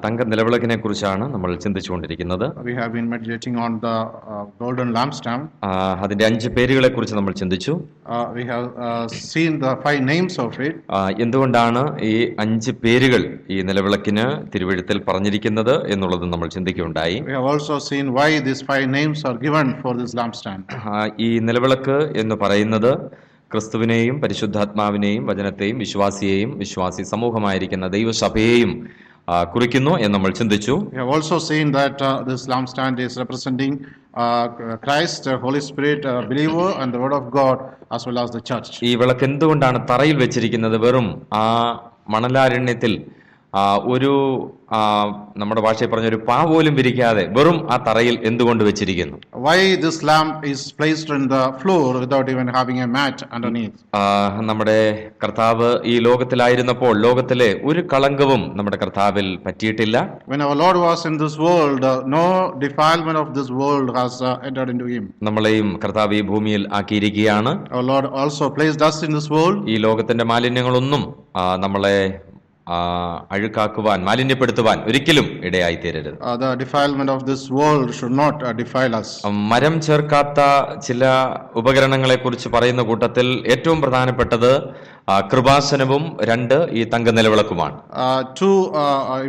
തങ്ക നിലവിളക്കിനെ കുറിച്ചാണ് നമ്മൾ ചിന്തിച്ചുകൊണ്ടിരിക്കുന്നത്. We have been meditating on the golden lampstand. അതിന്റെ 5 പേരുകളെ കുറിച്ച് നമ്മൾ ചിന്തിച്ചു. We have seen the 5 names of it. എന്തുകൊണ്ടാണ് ഈ 5 പേരുകൾ ഈ നിലവിളക്കിന് തിരുവെഴുത്തിൽ പറഞ്ഞിരിക്കുന്നത് എന്നുള്ളത് നമ്മൾ ചിന്തിക്കുകയുണ്ടായി. We have also seen why these 5 names are given for this lampstand. ഈ നിലവിളക്ക് എന്ന് പറയുന്നത് ക്രിസ്തുവിനെയും പരിശുദ്ധാത്മാവിനെയും വചനത്തെയും വിശ്വാസിയെയും വിശ്വാസി സമൂഹമായിരിക്കുന്ന ദൈവസഭയെയും കുറിക്കുന്നു എന്ന് നമ്മൾ ചിന്തിച്ചു. We have also seen that this lampstand is representing Christ, Holy Spirit, believer and the word of God as well as the church. ഈ വിളക്ക് എന്തുകൊണ്ടാണ് തറയിൽ വെച്ചിരിക്കുന്നത്? വെറും ആ മണലാരണ്യത്തിൽ ഒരു നമ്മുടെ ഭാഷയിൽ പറഞ്ഞ ഒരു പാ പോലും വിരിക്കാതെ വെറും ആ തറയിൽ എന്തുകൊണ്ട് വെച്ചിരിക്കുന്നു? Why this lamp is placed on the floor without even having a mat underneath? നമ്മുടെ കർത്താവ് ഈ ലോകത്തിലായിരുന്നപ്പോൾ ലോകത്തിലെ ഒരു കളങ്കവും നമ്മുടെ കർത്താവിൽ പറ്റിയിട്ടില്ല. When our Lord was in this world, no defilement of this world has entered into him. നമ്മളെയും കർത്താവ് ഈ ഭൂമിയിൽ ആക്കിയിരിക്കുകയാണ്. Our Lord also placed us in this world. ഈ ലോകത്തിന്റെ മാലിന്യങ്ങളൊന്നും നമ്മളെ അഴുക്കാക്കുവാൻ മാലിന്യപ്പെടുത്തുവാൻ ഒരിക്കലും ഇടയായി തീരരുത്. The defilement of this world should not defile us. മരം ചേർക്കാത്ത ചില ഉപകരണങ്ങളെ കുറിച്ച് പറയുന്ന കൂട്ടത്തിൽ ഏറ്റവും പ്രധാനപ്പെട്ടത് കൃപാസനവും 2 ഈ തങ്ക നിലവിളക്കുമാണ്. Two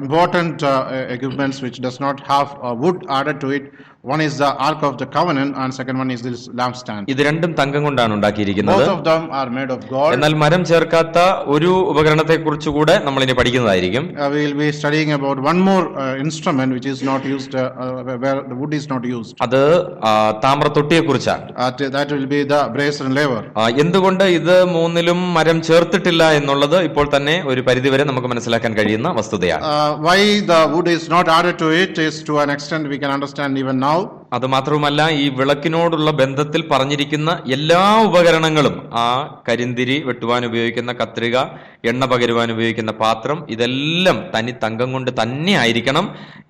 important equipments which does not have wood added to it. One is the Ark of the Covenant and second one is this lampstand. ഇത് രണ്ടും തങ്കം കൊണ്ടാണ് ഉണ്ടാക്കിയിരിക്കുന്നത്. Both of them are made of gold. എന്നാൽ മരം ചേർക്കാത്ത ഒരു ഉപകരണത്തെ കുറിച്ച് കൂടെ നമ്മൾ ഇനി പഠിക്കുന്നതായിരിക്കും. We will be studying about one more instrument which is not used where the wood is not used. അത് താമ്രത്തൊട്ടിയെ കുറിച്ചാണ്. That will be the brazen laver. എന്തുകൊണ്ട് ഇത് മൂന്നിലും മരം ചേർത്തിട്ടില്ല എന്നുള്ളത് ഇപ്പോൾ തന്നെ ഒരു പരിധിവരെ നമുക്ക് മനസ്സിലാക്കാൻ കഴിയുന്ന വസ്തുതയാണ്. Why the wood is not added to it is to an extent we can understand even now. അത് മാത്രമല്ല ഈ വിളക്കിനോടുള്ള ബന്ധത്തിൽ പറഞ്ഞിരിക്കുന്ന എല്ലാ ഉപകരണങ്ങളും കരിന്തിരി വെട്ടുവാൻ ഉപയോഗിക്കുന്ന കത്രിക, എണ്ണ പകരുവാൻ ഉപയോഗിക്കുന്ന പാത്രം, ഇതെല്ലാം തനി തങ്കം കൊണ്ട് തന്നെ ആയിരിക്കണം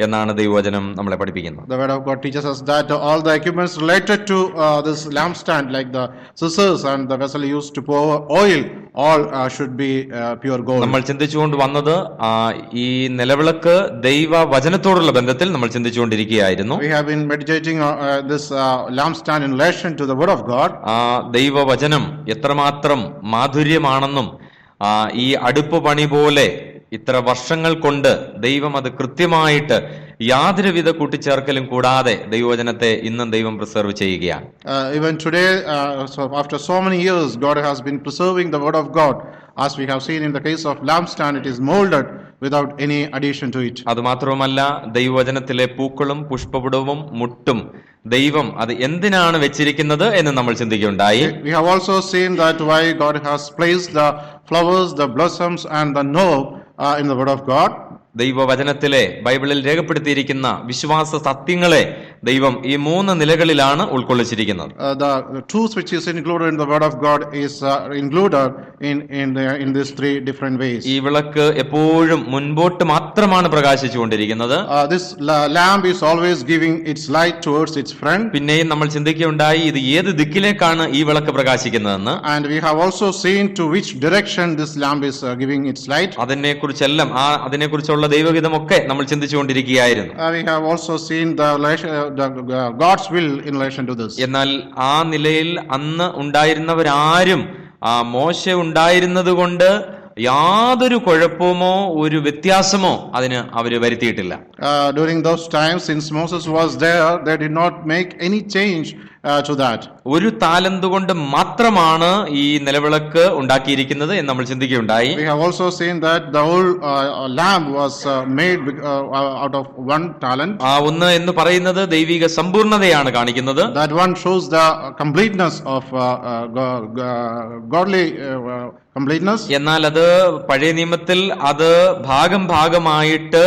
എന്നാണ് ദൈവവചനം നമ്മളെ പഠിപ്പിക്കുന്നത്. The word of God teaches us that all the equipments related to this lampstand like the scissors and the vessel used to pour oil all should be pure gold. നമ്മൾ ചിന്തിച്ചുകൊണ്ട് വന്നത് ഈ നിലവിളക്ക് ദൈവ വചനത്തോടുള്ള ബന്ധത്തിൽ നമ്മൾ ചിന്തിച്ചുകൊണ്ടിരിക്കുകയായിരുന്നു. We have been meditating this lampstand in relation to the word of God. ദൈവവചനം എത്രമാത്രം മാധുര്യമാണെന്നും ഈ അടുപ്പ് പണി പോലെ ഇത്ര വർഷങ്ങൾ കൊണ്ട് ദൈവം അത് കൃത്യമായിട്ട് യാതൊരുവിധ കൂട്ടിച്ചേർക്കലും കൂടാതെ ദൈവവചനത്തെ ഇന്നും ദൈവം പ്രിസർവ് ചെയ്യുകയാണ്. Even today, after so many years, God has been preserving the word of God. As we have seen in the case of lampstand, it is molded without any addition to it. അത് മാത്രമല്ല ദൈവവചനത്തിലെ പൂക്കളും പുഷ്പപുടവും മുട്ടും ദൈവം അത് എന്തിനാണ് വെച്ചിരിക്കുന്നത് എന്ന് നമ്മൾ ചിന്തിക്കുകയുണ്ടായി. We have also seen that why God has placed the flowers, the blossoms and the knob in the word of God. ദൈവവചനത്തിലെ ബൈബിളിൽ രേഖപ്പെടുത്തിയിരിക്കുന്ന വിശ്വാസ സത്യങ്ങളെ ദൈവം ഈ 3 നിലകളിലാണ് ഉൾക്കൊള്ളിച്ചിരിക്കുന്നത്. The truth which is included in the word of God is included in these 3 different ways. ഈ വിളക്ക് എപ്പോഴും മുൻപോട്ട് മാത്രമാണ് പ്രകാശിച്ചുകൊണ്ടിരിക്കുന്നത്. This lamp is always giving its light towards its front. പിന്നെയും നമ്മൾ ചിന്തിക്കുകയുണ്ടായി ഇത് ഏത് ദിക്കിലേക്കാണ് ഈ വിളക്ക് പ്രകാശിക്കുന്നതെന്ന്. And we have also seen to which direction this lamp is giving its light. അതിനെക്കുറിച്ചെല്ലാം അതിനെക്കുറിച്ചുള്ള ദൈവഹിതമൊക്കെ നമ്മൾ ചിന്തിച്ചുകൊണ്ടിരിക്കുകയായിരുന്നു. We have also seen the God's will in relation to this. എന്നാൽ ആ നിലയിൽ അന്ന് ഉണ്ടായിരുന്നവരാരും മോശ ഉണ്ടായിരുന്നത് കൊണ്ട് യാതൊരു കുഴപ്പമോ ഒരു വ്യത്യാസമോ അതിന് അവര് വരുത്തിയിട്ടില്ല. During those times, since Moses was there, they did not make any change to that. ഒരു താലന്ത് കൊണ്ട് മാത്രമാണ് ഈ നിലവിളക്ക് ഉണ്ടാക്കിയിരിക്കുന്നത് എന്ന് നമ്മൾ ചിന്തിക്കുകയുണ്ടായി. We have also seen that the whole lamp was made out of 1 talent. ഒന്ന് എന്ന് പറയുന്നത് ദൈവിക സമ്പൂർണതയാണ് കാണിക്കുന്നത്. That one shows the completeness of godly completeness. എന്നാൽ അത് പഴയ നിയമത്തിൽ അത് ഭാഗമായിട്ട്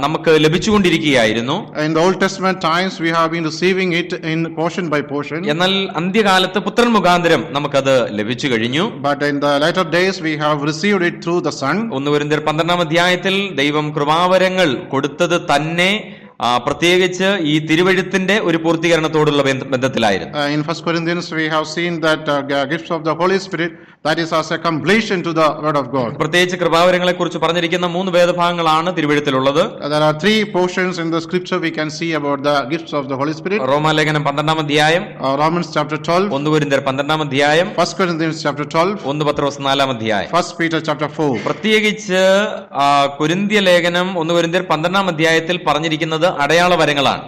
നമുക്ക് ലഭിച്ചുകൊണ്ടിരിക്കുകയായിരുന്നു. In the Old Testament times we have been receiving it in portion by portion. എന്നാൽ അന്ത്യകാലത്ത് പുത്രൻ മുഖാന്തരം നമുക്കത് ലഭിച്ചു കഴിഞ്ഞു. But in the later days we have received it through the Son. 1 കൊരിന്ത്യർ 12-ാം അധ്യായത്തിൽ ദൈവം കൃപാവരങ്ങൾ കൊടുത്തത് തന്നെ പ്രത്യേകിച്ച് ഈ തിരുവഴുത്തിന്റെ ഒരു പൂർത്തീകരണത്തോടുള്ള ബന്ധത്തിലായിരുന്നു. In 1 Corinthians, we have seen that gifts of the Holy Spirit, that is as a completion to the word of God. പ്രത്യേകിച്ച് കൃപാവരങ്ങളെ കുറിച്ച് പറഞ്ഞിരിക്കുന്ന 3 വേദഭാഗങ്ങളാണ് തിരുവഴുത്തിലുള്ളത്. There are 3 portions in the scripture we can see about the gifts of the Holy Spirit. റോമാലേഖനം 12-ാം അധ്യായം, Romans chapter 12, 1 കൊരിന്ത്യർ 12-ാം അധ്യായം, 1 Corinthians chapter 12, 1 പത്രോസ് 4-ാം അധ്യായം. 1 Peter chapter 4. പ്രത്യേകിച്ച് കൊരിന്ത്യ ലേഖനം 1 കൊരിന്ത്യർ 12-ാം അധ്യായത്തിൽ പറഞ്ഞിരിക്കുന്നത് അടയാള വരങ്ങളാണ്.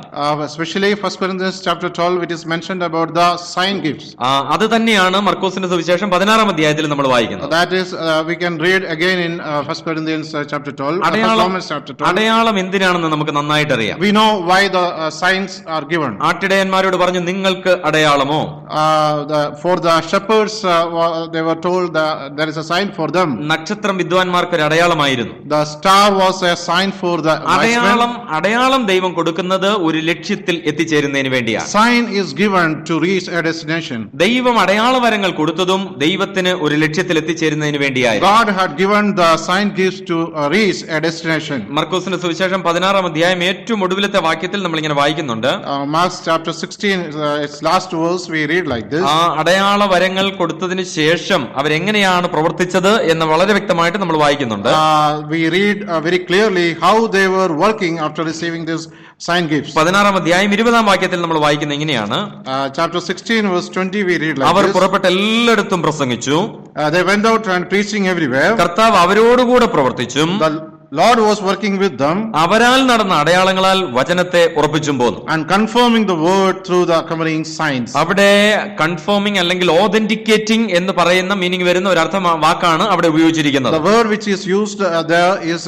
Especially 1 Corinthians chapter 12, it is mentioned about the sign gifts. അത് തന്നെയാണ് മർക്കോസിന്റെ സുവിശേഷം 16-ാം അധ്യായത്തിൽ നമ്മൾ വായിക്കുന്നത്. That is, we can read again in 1 Corinthians chapter 12, Romans chapter 12. അടയാളം എന്തിനാണെന്ന് നമുക്ക് നന്നായിട്ട് അറിയാം. We know why the signs are given. ആട്ടിടയന്മാരോട് പറഞ്ഞു, നിങ്ങൾക്ക് അടയാളമോ? For the shepherds, they were told that there is a sign for them. നക്ഷത്രം വിദ്വാൻമാർക്ക് ഒരു അടയാളമായിരുന്നു. The star was a sign for the wise men. അടയാളം ദൈവം കൊടുക്കുന്നത് ഒരു ലക്ഷ്യത്തിൽ എത്തിച്ചേരുന്നതിന് വേണ്ടിയാണ്. Sign is given to reach a destination. ദൈവം അടയാള വരങ്ങൾ കൊടുത്തതും ദൈവത്തിന് ഒരു ലക്ഷ്യത്തിൽ എത്തിച്ചേരുന്നതിന് വേണ്ടിയായിരുന്നു. God had given the sign gifts to reach a destination. മർക്കോസിന്റെ സുവിശേഷം 16-ാം അധ്യായം ഏറ്റവും ഒടുവിലത്തെ വാക്യത്തിൽ നമ്മൾ ഇങ്ങനെ വായിക്കുന്നുണ്ട്. Mark chapter 16, its last verse, we read like this. ആ അടയാള വരങ്ങൾ കൊടുത്തതിന് ശേഷം അവരെങ്ങനെയാണ് പ്രവർത്തിച്ചത് എന്ന് വളരെ വ്യക്തമായിട്ട് നമ്മൾ വായിക്കുന്നുണ്ട്. We read very clearly how they were working after receiving this sign gifts. 16-ാം അധ്യായം 20-ാം വാക്യത്തിൽ നമ്മൾ വായിക്കുന്നത് ഇങ്ങനെയാണ്. Chapter 16 verse 20, we read like our this. പുറപ്പെട്ട് എല്ലായിടത്തും പ്രസംഗിച്ചു. They went out and preaching everywhere. കർത്താവ് അവരോടുകൂടെ പ്രവർത്തിച്ചും The Lord was working with them അവരാൽ നടന്ന അടയാളങ്ങളാൽ വചനത്തെ ഉറപ്പിച്ചും പോന്നു. and confirming the word through the accompanying signs. അവിടെ കൺഫേമിംഗ് അല്ലെങ്കിൽ ഓതന്റിക്കേറ്റിംഗ് എന്ന് പറയുന്ന മീനിങ് വരുന്ന ഒരു വാക്കാണ് അവിടെ ഉപയോഗിച്ചിരിക്കുന്നത്. The word which is used there is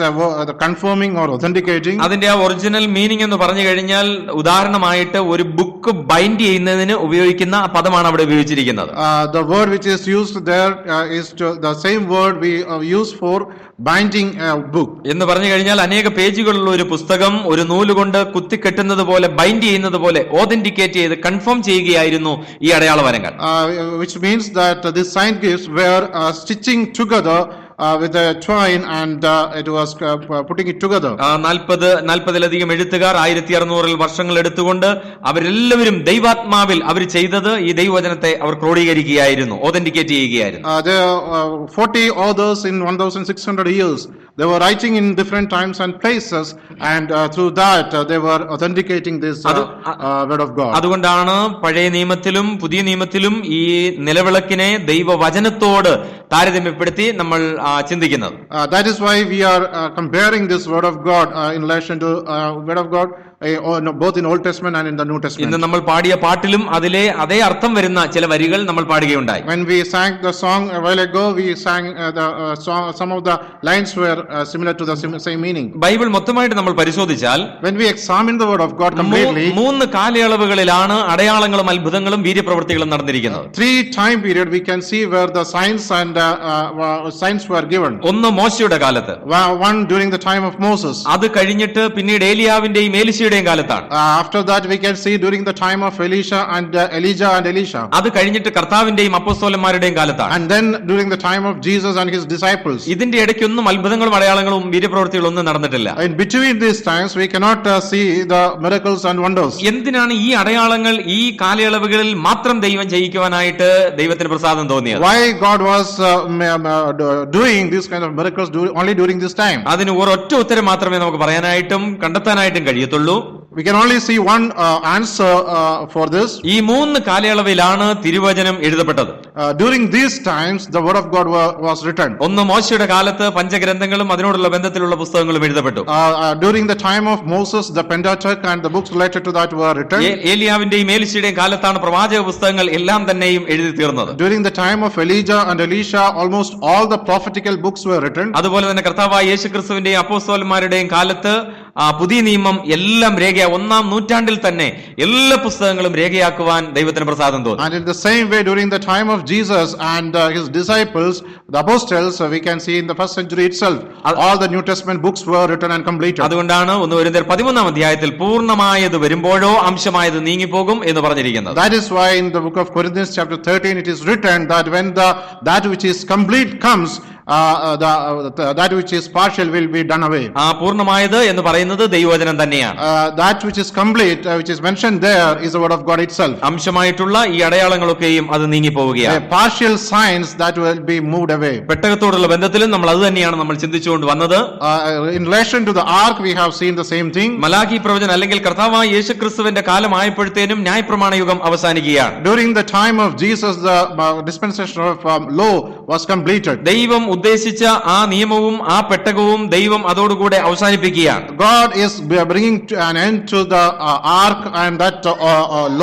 the confirming or authenticating. അതിന്റെ ആ ഒറിജിനൽ മീനിങ് എന്ന് പറഞ്ഞു കഴിഞ്ഞാൽ ഉദാഹരണമായിട്ട് ഒരു ബുക്ക് ബൈൻഡ് ചെയ്യുന്നതിന് ഉപയോഗിക്കുന്ന പദമാണ് അവിടെ ഉപയോഗിച്ചിരിക്കുന്നത്. The word which is used there is the same word we use for binding a book. എന്ന് പറഞ്ഞു കഴിഞ്ഞാൽ അനേക പേജുകളുള്ള ഒരു പുസ്തകം ഒരു നൂലുകൊണ്ട് കുത്തിക്കെട്ടുന്നത് പോലെ ബൈൻഡ് ചെയ്യുന്നത് പോലെ ഓതന്റിക്കേറ്റ് ചെയ്ത് കൺഫേം ചെയ്യുകയായിരുന്നു ഈ അടയാള വരങ്ങൾ. Which means that the sign gifts were stitching together with a twine and it was putting it together. 40-ലധികം എഴുത്തുകാർ 1600 വർഷങ്ങൾ എടുത്തുകൊണ്ട് അവരെല്ലാവരും ദൈവാത്മാവിൽ അവർ ചെയ്തത് ഈ ദൈവവചനത്തെ അവർ ക്രോഡീകരിക്കുകയായിരുന്നു, ഓതന്റിക്കേറ്റ് ചെയ്യുകയായിരുന്നു. There are 40 authors in 1600 years. They were writing in different times and places, and through that they were authenticating this word of God. അതുകൊണ്ടാണ് പഴയ നിയമത്തിലും പുതിയ നിയമത്തിലും ഈ നിലവിളക്കിനെ ദൈവവചനത്തോട് താരതമ്യപ്പെടുത്തി നമ്മൾ ചിന്തിക്കുന്നത്. That is why we are comparing this word of God in relation to word of God both in Old Testament and in the New Testament. ഇന്ന് നമ്മൾ പാടിയ പാട്ടിലും അതിലെ അതേ അർത്ഥം വരുന്ന ചില വരികൾ നമ്മൾ പാടുകയുണ്ടായി. When we sang the song a while ago, we sang some of the lines were similar to the same meaning. Bible മൊത്തമായിട്ട് നമ്മൾ പരിശോധിച്ചാൽ when we examine the word of God completely, 3 കാലയളവുകളിലാണ് അടയാളങ്ങളും അത്ഭുതങ്ങളും വീര്യപ്രവൃത്തികളും നടന്നിരിക്കുന്നത്. 3 time period we can see where the signs and signs were given. ഒന്ന് മോശയുടെ കാലത്ത്, one during the time of Moses. അത് കഴിഞ്ഞിട്ട് പിന്നീട് ഏലിയാവിന്റെയും ഏലിശയുടെയും കാലത്താണ്. After that we can see during the time of Elisha and Elijah and Elisha. അത് കഴിഞ്ഞിട്ട് കർത്താവിന്റെയും അപ്പോസ്തലന്മാരുടെയും കാലത്താണ്. And then during the time of Jesus and his disciples. ഇതിന്റെ ഇടയ്ക്കൊന്നും അത്ഭുതങ്ങളും അടയാളങ്ങളും വീര്യപ്രവൃത്തികളും ഒന്നും നടന്നിട്ടില്ല. In between these times we cannot see the miracles and wonders. എന്തിനാണ് ഈ അടയാളങ്ങൾ ഈ കാലയളവുകളിൽ മാത്രം ദൈവം ചെയ്യിക്കുവാനായിട്ട് ദൈവത്തിന് പ്രസാദം തോന്നിയത്? Why God was doing these kind of miracles only during this time? അതിന് ഒരൊറ്റ ഉത്തരം മാത്രമേ നമുക്ക് പറയാനായിട്ടും കണ്ടെത്താനായിട്ടും കഴിയത്തുള്ളൂ. We can only see one answer for this. ഈ 3 കാലയളവിലാണ് തിരുവചനം എഴുതപ്പെട്ടത്. During these times the word of God was written. ഒന്ന് മോശയുടെ കാലത്ത് പഞ്ചഗ്രന്ഥങ്ങളും അതിനോടുള്ള ബന്ധത്തിലുള്ള പുസ്തകങ്ങളും എഴുതപ്പെട്ടു. During the time of Moses, the Pentateuch and the books related to that were written. ഏലിയാവിന്റെയും ഏലിശയുടെയും കാലത്താണ് പ്രവാചക പുസ്തകങ്ങൾ എല്ലാം തന്നെയും എഴുതി തീർന്നത്. During the time of Elijah and Elisha, almost all the prophetical books were written. അതുപോലെ തന്നെ കർത്താവായ യേശുക്രിസ്തുവിന്റെയും അപ്പോസ്തലന്മാരുടെയും കാലത്ത് പുതിയ നിയമം എല്ലാം രേഖ 1-ാം നൂറ്റാണ്ടിൽ തന്നെ എല്ലാ പുസ്തകങ്ങളും രേഖയാക്കുവാൻ ദൈവത്തിന് പ്രസാദം തോന്നി. And in the same way during the time of Jesus and his disciples, the apostles, we can see in the first century itself all the New Testament books were written and completed. അതുകൊണ്ടാണ് 1 കൊരിന്ത്യർ 13-ാം അധ്യായത്തിൽ പൂർണ്ണമായത് വരുമ്പോഴോ അംശമായത് നീങ്ങിപ്പോകും എന്ന് പറഞ്ഞിരിക്കുന്നത്. That is why in the book of Corinthians chapter 13 it is written that when that which is complete comes, that which is partial will be done away. ആ പൂർണ്ണമായത് എന്ന് പറയുന്നത് ദൈവവചനം തന്നെയാണ്. That which is complete, which is mentioned there, is the word of God itself. അംശമായിട്ടുള്ള ഈ അടയാളങ്ങളൊക്കെയും അത് നീങ്ങിപ്പോവുകയാണ്. Partial signs that will be moved away. പെട്ടകത്തോടുള്ള ബന്ധത്തിലും നമ്മൾ അത് തന്നെയാണ് നമ്മൾ ചിന്തിച്ചുകൊണ്ട് വന്നത്. In relation to the ark, we have seen the same thing. Malachi പ്രവചനം അല്ലെങ്കിൽ കർത്താവായ യേശുക്രിസ്തുവിന്റെ കാലമായപ്പോഴത്തേനും ന്യായപ്രമാണ യുഗം അവസാനിക്കുകയാണ്. During the time of Jesus, the dispensation of law was completed. ദൈവം ഉദ്ദേശിച്ച ആ നിയമവും ആ പെട്ടകവും ദൈവം അതോടുകൂടെ അവസാനിപ്പിക്കുകയാണ്. God is bringing an end to the ark and that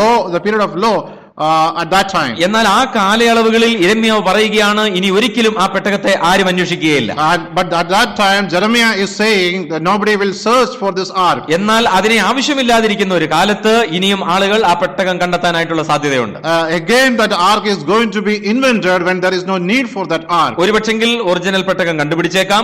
law, the period of law. At that time. എന്നാൽ ആ കാലയളവുകളിൽ യിരെമ്യാവ് പറയുകയാണ് ഇനി ഒരിക്കലും ആ പെട്ടകത്തെ ആരും അന്വേഷിക്കുകയില്ല. But at that time Jeremiah is saying that nobody will search for this ark. എന്നാൽ അതിനെ ആവശ്യമില്ലാതിരിക്കുന്ന ഒരു കാലത്ത് ഇനിയും ആളുകൾ ആ പെട്ടകം കണ്ടെത്താനായിട്ടുള്ള സാധ്യതയുണ്ട്. Again that ark is going to be invented when there is no need for that ark. ഒരുപക്ഷെങ്കിൽ ഒറിജിനൽ പെട്ടകം കണ്ടുപിടിച്ചേക്കാം.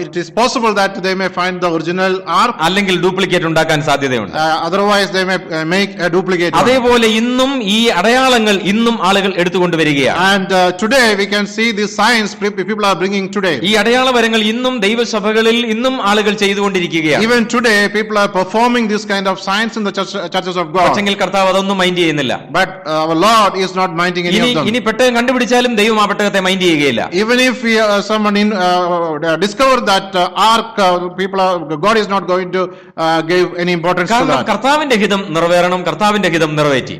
It is possible that they may find the original ark. അല്ലെങ്കിൽ ഡ്യൂപ്ലിക്കേറ്റ് ഉണ്ടാക്കാൻ സാധ്യതയുണ്ട്. Otherwise they may make a duplicate. അതേപോലെ ഇന്നും ഈ അടയാളങ്ങൾ ഇന്നും ആളുകൾ എടുത്തുകൊണ്ടുവരികയാണ്. And today we can see these signs people are bringing today. ഈ അടയാളവരങ്ങൾ ഇന്നും ദൈവസഭകളിൽ ഇന്നും ആളുകൾ ചെയ്തുകൊണ്ടിരിക്കുകയാണ്. Even today people are performing this kind of signs in the churches of God. പക്ഷെങ്കിൽ കർത്താവ് അതൊന്നും മൈൻഡ് ചെയ്യുന്നില്ല. But our Lord is not minding any of them. ഇനി പെട്ടകം കണ്ടുപിടിച്ചാലും ദൈവം ആ പെട്ടകത്തെ മൈൻഡ് ചെയ്യുകയില്ല. Even if someone discover that ark, God is not going to give any importance to that. കർത്താവിന്റെ ഹിതം നിറവേറണം, കർത്താവിന്റെ ഹിതം നിറവേറ്റി.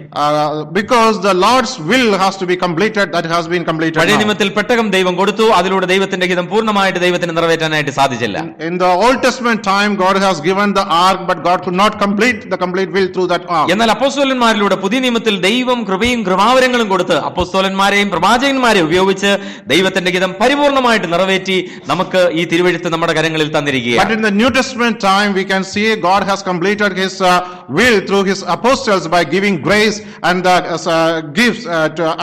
Because the Lord's will has to be completed, that has been completed. പഴയ നിയമത്തിൽ പെട്ടകം ദൈവം കൊടുത്തു, അതിലൂടെ ദൈവത്തിന്റെ ഹിതം പൂർണ്ണമായിട്ട് ദൈവത്തിന് നിറവേറ്റാനായിട്ട് സാധിച്ചില്ല. In the Old Testament time God has given the ark, but God could not complete the complete will through that ark. എന്നാൽ അപ്പോസ്തലന്മാരിലൂടെ പുതിയ നിയമത്തിൽ ദൈവം കൃപയും കൃപാവരങ്ങളും കൊടുത്ത് അപ്പോസ്തലന്മാരെയും പ്രവാചകന്മാരെയും ഉപയോഗിച്ച് ദൈവത്തിന്റെ ഹിതം പരിപൂർണ്ണമായിട്ട് നിറവേറ്റി നമുക്ക് ഈ തിരുവെഴുത്ത് നമ്മുടെ കരങ്ങളിൽ തന്നിരിക്കുകയാണ്. But in the New Testament time we can see God has completed his will through his apostles by giving grace and gifts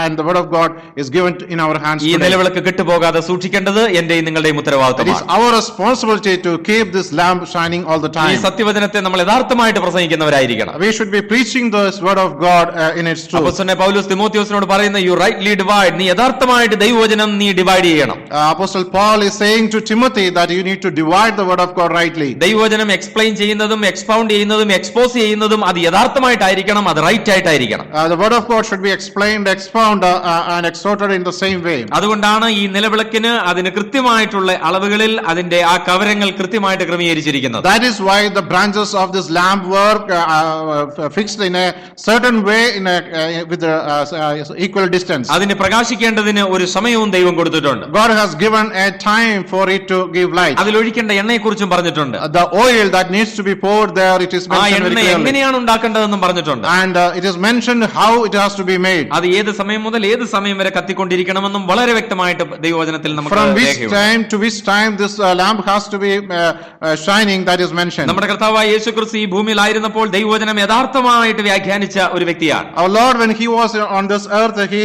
and the word of God is given in our hands ഈ today. നിലവിളക്ക് കെട്ടുപോകാതെ സൂക്ഷിക്കേണ്ടത് എന്റെയും നിങ്ങളുടെയും It is ഉത്തരവാദിത്തമാണ്. our responsibility to keep this lamp shining all the ഈ time. സത്യവചനത്തെ നമ്മൾ യഥാർത്ഥമായിട്ട് പ്രസംഗിക്കുന്നവരായിരിക്കണം. We should be preaching this word of God in its truth. അപ്പോസ്തലനായ പൗലോസ് തിമോഥെയോസിനോട് പറയുന്ന യു റൈറ്റ്ലി ഡിവൈഡ്, നീ യഥാർത്ഥമായിട്ട് ദൈവവചനം നീ ഡിവൈഡ് ചെയ്യണം. Apostle Paul is saying to Timothy that you need to divide the word of God rightly. ദൈവവചനം explain ചെയ്യുന്നതും എക്സ്പൗണ്ട് ചെയ്യുന്നതും expose ചെയ്യുന്നതും അത് യഥാർത്ഥമായിട്ടായിരിക്കണം, അത് right ആയിട്ടായിരിക്കണം. The word of God should be explained, expounded and exhorted in the same way. അതുകൊണ്ടാണ് ഈ നിലവിളക്കിന് അതിന് കൃത്യമായിട്ടുള്ള അളവുകളിൽ അതിന്റെ ആ കവരങ്ങൾ കൃത്യമായിട്ട് ക്രമീകരിച്ചിരിക്കുന്നത്. That is why the branches of this lamp were fixed in a certain way with equal distance. അതിന് പ്രകാശിക്കേണ്ടതിന് ഒരു സമയവും ദൈവം കൊടുത്തിട്ടുണ്ട്. God has given a time for it to give light. അതിൽ ഒഴിക്കേണ്ട എണ്ണയെക്കുറിച്ചും പറഞ്ഞിട്ടുണ്ട്. The oil that needs to be poured there, it is ആ mentioned very എണ്ണ clearly. എങ്ങനെയാണ് ഉണ്ടാക്കേണ്ടതെന്നും പറഞ്ഞിട്ടുണ്ട്. And it is mentioned how it has to be made. അത് ഏത് സമയം മുതൽ ഏത് സമയം വരെ കത്തിക്കൊണ്ടിരിക്കണമെന്നും വളരെ വ്യക്തമായിട്ട് ദൈവവചനത്തിൽ നമുക്ക് From which രേഖയുണ്ട്. time to which time this lamp has to be shining, that is mentioned. നമ്മുടെ കർത്താവായ യേശുക്രിസ്തു ഈ ഭൂമിയിലായിരുന്നപ്പോൾ ദൈവവചനം യഥാർത്ഥമായിട്ട് വ്യാഖ്യാനിച്ച ഒരു വ്യക്തിയാണ്. Our Lord, when he was on this earth, he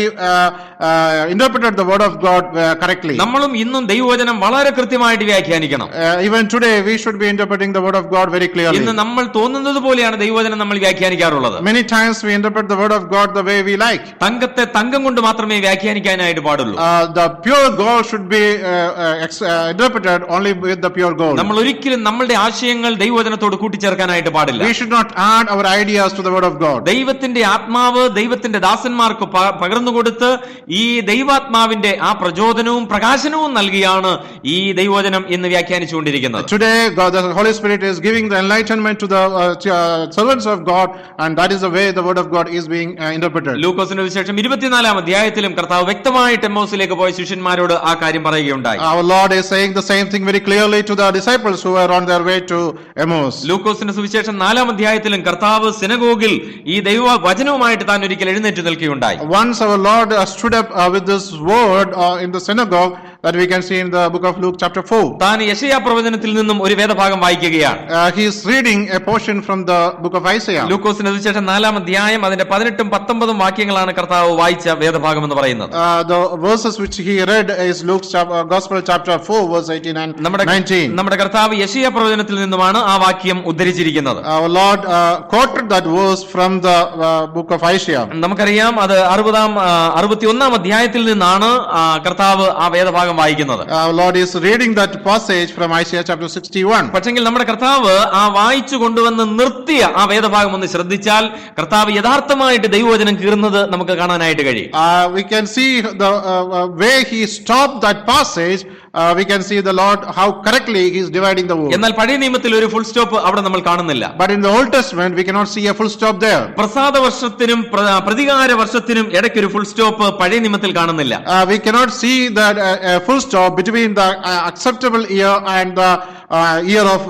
interpreted the word of God correctly. നമ്മളും ഇന്നും ദൈവവചനം വളരെ കൃത്യമായിട്ട് വ്യാഖ്യാനിക്കണം. Even today we should be interpreting the word of God very clearly. ഇന്ന് നമ്മൾ തോന്നുന്നത് പോലെയാണ് ദൈവവചനം നമ്മൾ വ്യാഖ്യാനിക്കാറുള്ളത്. Many times we interpret the word of God the way we like. തങ്കത്തെ തങ്കം കൊണ്ട് മാത്രമേ വ്യാഖ്യാനിക്കാനായിട്ട് പാടുള്ളൂ. The pure gold should be interpreted only with the pure gold. നമ്മൾ ഒരിക്കലും നമ്മളുടെ ആശയങ്ങൾ ദൈവവചനത്തോട് കൂട്ടിച്ചേർക്കാനായിട്ട് പാടില്ല. We should not add our ideas to the word of God. ദൈവത്തിന്റെ ആത്മാവ് ദൈവത്തിന്റെ ദാസന്മാർക്ക് പകർന്നുകൊടുത്ത് ഈ ദൈവാത്മാവിന്റെ ആ പ്രചോദനവും പ്രകാശനവും നൽകിയാണ് ഈ ദൈവവചനം ഇന്ന് വ്യാഖ്യാനിച്ചുകൊണ്ടിരിക്കുന്നത്. Today God, the Holy Spirit is giving the enlightenment to the servants of God, and that is the way the word of God is being interpreted. ലൂക്കോസിന്റെ വിശേഷം 24-ാം അധ്യായത്തിലും കർത്താവ് വ്യക്തമായിട്ട് എമ്മോസിലേക്ക് പോയ ശിഷ്യന്മാരോട് ആ കാര്യം പറയുകയുണ്ടായി. Our Lord is saying the same thing very clearly to the disciples who were on their way to Emmaus. ലൂക്കോസിന്റെ സുവിശേഷം 4-ാം അധ്യായത്തിലും കർത്താവ് സിനഗോഗിൽ ഈ ദൈവവചനവുമായിട്ട് താൻ ഒരിക്കൽ എഴുന്നേറ്റ് നിൽക്കുകയുണ്ടായി. Once our Lord stood up with this word in the synagogue, that we can see in the book of Luke chapter 4. താൻ യെശയ്യാ പ്രവചനത്തിൽ നിന്നും ഒരു വേദഭാഗം വായിക്കുകയാണ്. He is reading a portion from the book of Isaiah. ലൂക്കോസിന്റെ സുവിശേഷം 4-ാം അധ്യായം അതിന്റെ 18-ഉം 19 വാക്യങ്ങളാണ് കർത്താവ് വായിച്ച വേദഭാഗം എന്ന് പറയുന്നത്. The verses which he read is Luke's Gospel chapter 4 verse 18 and 19. നമ്മുടെ കർത്താവ് യെശയ്യാ പ്രവചനത്തിൽ നിന്നുമാണ് ആ വാക്യം ഉദ്ധരിച്ചിരിക്കുന്നത്. Our Lord quoted that verse from the book of Isaiah. നമുക്കറിയാം അത് 61 അധ്യായത്തിൽ നിന്നാണ് കർത്താവ് ആ വേദഭാഗം വായിക്കുന്നത്. Our Lord is reading that passage from Isaiah chapter 61. പക്ഷെങ്കിൽ നമ്മുടെ കർത്താവ് ആ വായിച്ചു കൊണ്ടുവന്ന് നിർത്തിയ ആ വേദഭാഗം ഒന്ന് ശ്രദ്ധിച്ചാൽ കർത്താവ് യഥാർത്ഥമായിട്ട് ദൈവവചനം കീറുന്നത് നമുക്ക് കാണാനായിട്ട് കഴിയും. We can see the way he stopped that passage. We can see the Lord how correctly he is dividing the word. എന്നാൽ പഴയ നിയമത്തിൽ ഒരു ഫുൾ സ്റ്റോപ്പ് അവിടെ നമ്മൾ കാണുന്നില്ല. But in the Old Testament we cannot see a full stop there. പ്രസാദ വർഷത്തിനും പ്രതികാര വർഷത്തിനും ഇടയ്ക്ക് ഒരു ഫുൾ സ്റ്റോപ്പ് പഴയ നിയമത്തിൽ കാണുന്നില്ല. We cannot see that a full stop between the acceptable year and the year of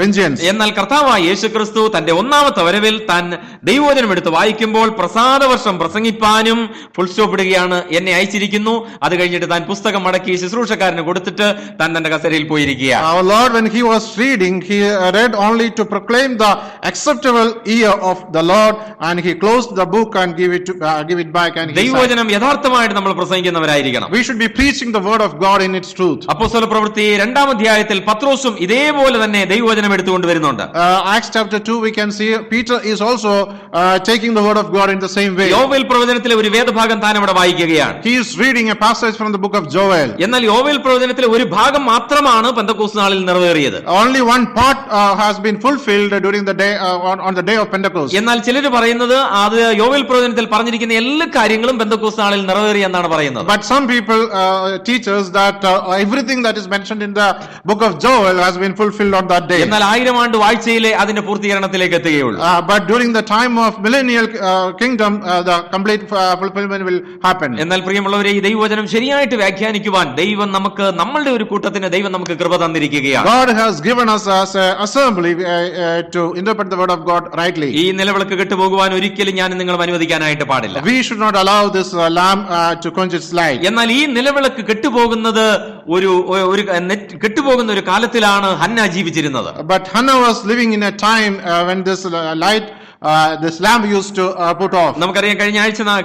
vengeance. എന്നാൽ കർത്താവായ യേശുക്രിസ്തു തന്റെ ഒന്നാമത്തെ വരവിൽ താൻ ദൈവവചനം എടുത്ത് വായിക്കുമ്പോൾ പ്രസാദ വർഷം പ്രസംഗിപ്പാനും ഫുൾ സ്റ്റോപ്പ് ഇടുകയാണ്. എന്നെ അയച്ചിരിക്കുന്നു. അത് കഴിഞ്ഞിട്ട് താൻ പുസ്തകം മടക്കി ശുശ്രൂഷക്കാരന് കൊടുത്തിട്ട് താൻ തന്റെ കസേരയിൽ പോയിരിക്കുകയാണ്. Our Lord, when he was reading, he read only to proclaim the acceptable year of the Lord, and he closed the book and give it back. And ദൈവവചനം യഥാർത്ഥമായിട്ട് നമ്മൾ പ്രസംഗിക്കുന്നവരായിരിക്കണം. We should be preaching the word of God in its truth. അപ്പോസ്തല പ്രവൃത്തി 2-ാം അധ്യായത്തിൽ പത്രോസും ഇതേപോലെ തന്നെ ദൈവവചനം എടുത്തുകൊണ്ട് വരുന്നുണ്ട്. Acts chapter 2 we can see Peter is also taking the word of God in the same way. യോവേൽ പ്രവചനത്തിലെ ഒരു വേദഭാഗം താൻ അവിടെ വായിക്കുകയാണ്. He is reading a passage from the book of Joel. എന്നാൽ യോവേൽ പ്രവചനത്തിലെ ഒരു ഭാഗം മാത്രമാണ് പെന്തക്കോസ്ത് നാളിൽ നിറവേറിയത്. Only one part has been fulfilled during the day on the day of Pentecost. എന്നാൽ ചിലർ പറയുന്നത് അത് യോവേൽ പ്രവചനത്തിൽ പറഞ്ഞിരിക്കുന്ന എല്ലാ കാര്യങ്ങളും പെന്തക്കോസ്ത് നാളിൽ നിറവേറി എന്നാണ് പറയുന്നത്. But some people teach us that everything that is mentioned in the book of Joel has been fulfilled on that day. എന്നാൽ 1000 ആണ്ട് വാഴ്ചയിലെ അതിന്റെ പൂർത്തീകരണത്തിലേക്ക് എത്തുകയുള്ളൂ. But during the time of millennial kingdom the complete fulfillment will happen. എന്നാൽ പ്രിയമുള്ളവരെ, ഈ ദൈവവചനം ശരിയായിട്ട് വ്യാഖ്യാനിക്കുവാൻ ദൈവം നമുക്ക് നമ്മളുടെ ഒരു കൂട്ടത്തിന് ദൈവം നമുക്ക് കൃപ തന്നിരിക്കുകയാണ്. God has given us as an assembly to interpret the word of God rightly. ഈ നിലവിളക്ക് കെട്ടുപോകുവാൻ ഒരിക്കലും ഞാൻ നിങ്ങൾ അനുവദിക്കാനായിട്ട് പാടില്ല. We should not allow this lamp to quench its light. എന്നാൽ ഈ നിലവിളക്ക് കെട്ടുപോകുന്നത് കെട്ടുപോകുന്ന ഒരു കാലത്തിലാണ് ഹന്ന ജീവിച്ചിരുന്നത്. But Hannah was living in a time when this light this lamp used to put off. നമുക്കറിയാം,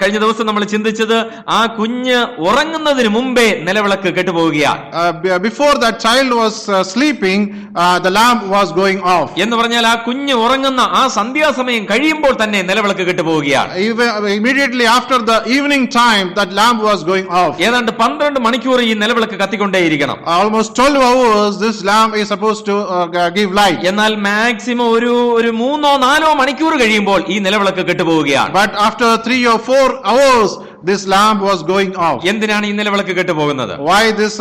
കഴിഞ്ഞ ദിവസം നമ്മൾ ചിന്തിച്ചത് ആ കുഞ്ഞ് ഉറങ്ങുന്നതിന് മുമ്പേ നിലവിളക്ക് കെട്ടുപോവുകയാണ്. Before that child was sleeping, the lamp was going off. എന്ന് പറഞ്ഞാൽ ആ കുഞ്ഞ് ഉറങ്ങുന്ന ആ സന്ധ്യാസമയം കഴിയുമ്പോൾ തന്നെ നിലവിളക്ക് കെട്ടുപോവുകയാണ്. Immediately after the evening time, that lamp was going off. ഏതാണ്ട് 12 മണിക്കൂർ ഈ നിലവിളക്ക് കത്തിക്കൊണ്ടേയിരിക്കണം. Almost 12 hours this lamp is supposed to give light. എന്നാൽ മാക്സിമം ഒരു 3-4 മണിക്കൂർ കഴിയുമ്പോൾ ഈ നിലവിളക്ക് കെട്ടുപോവുകയാണ്. But after 3 or 4 hours this lamp was going off. എന്തിനാണ് ഈ നിലവിളക്ക് കെട്ടുപോകുന്നത്? Why this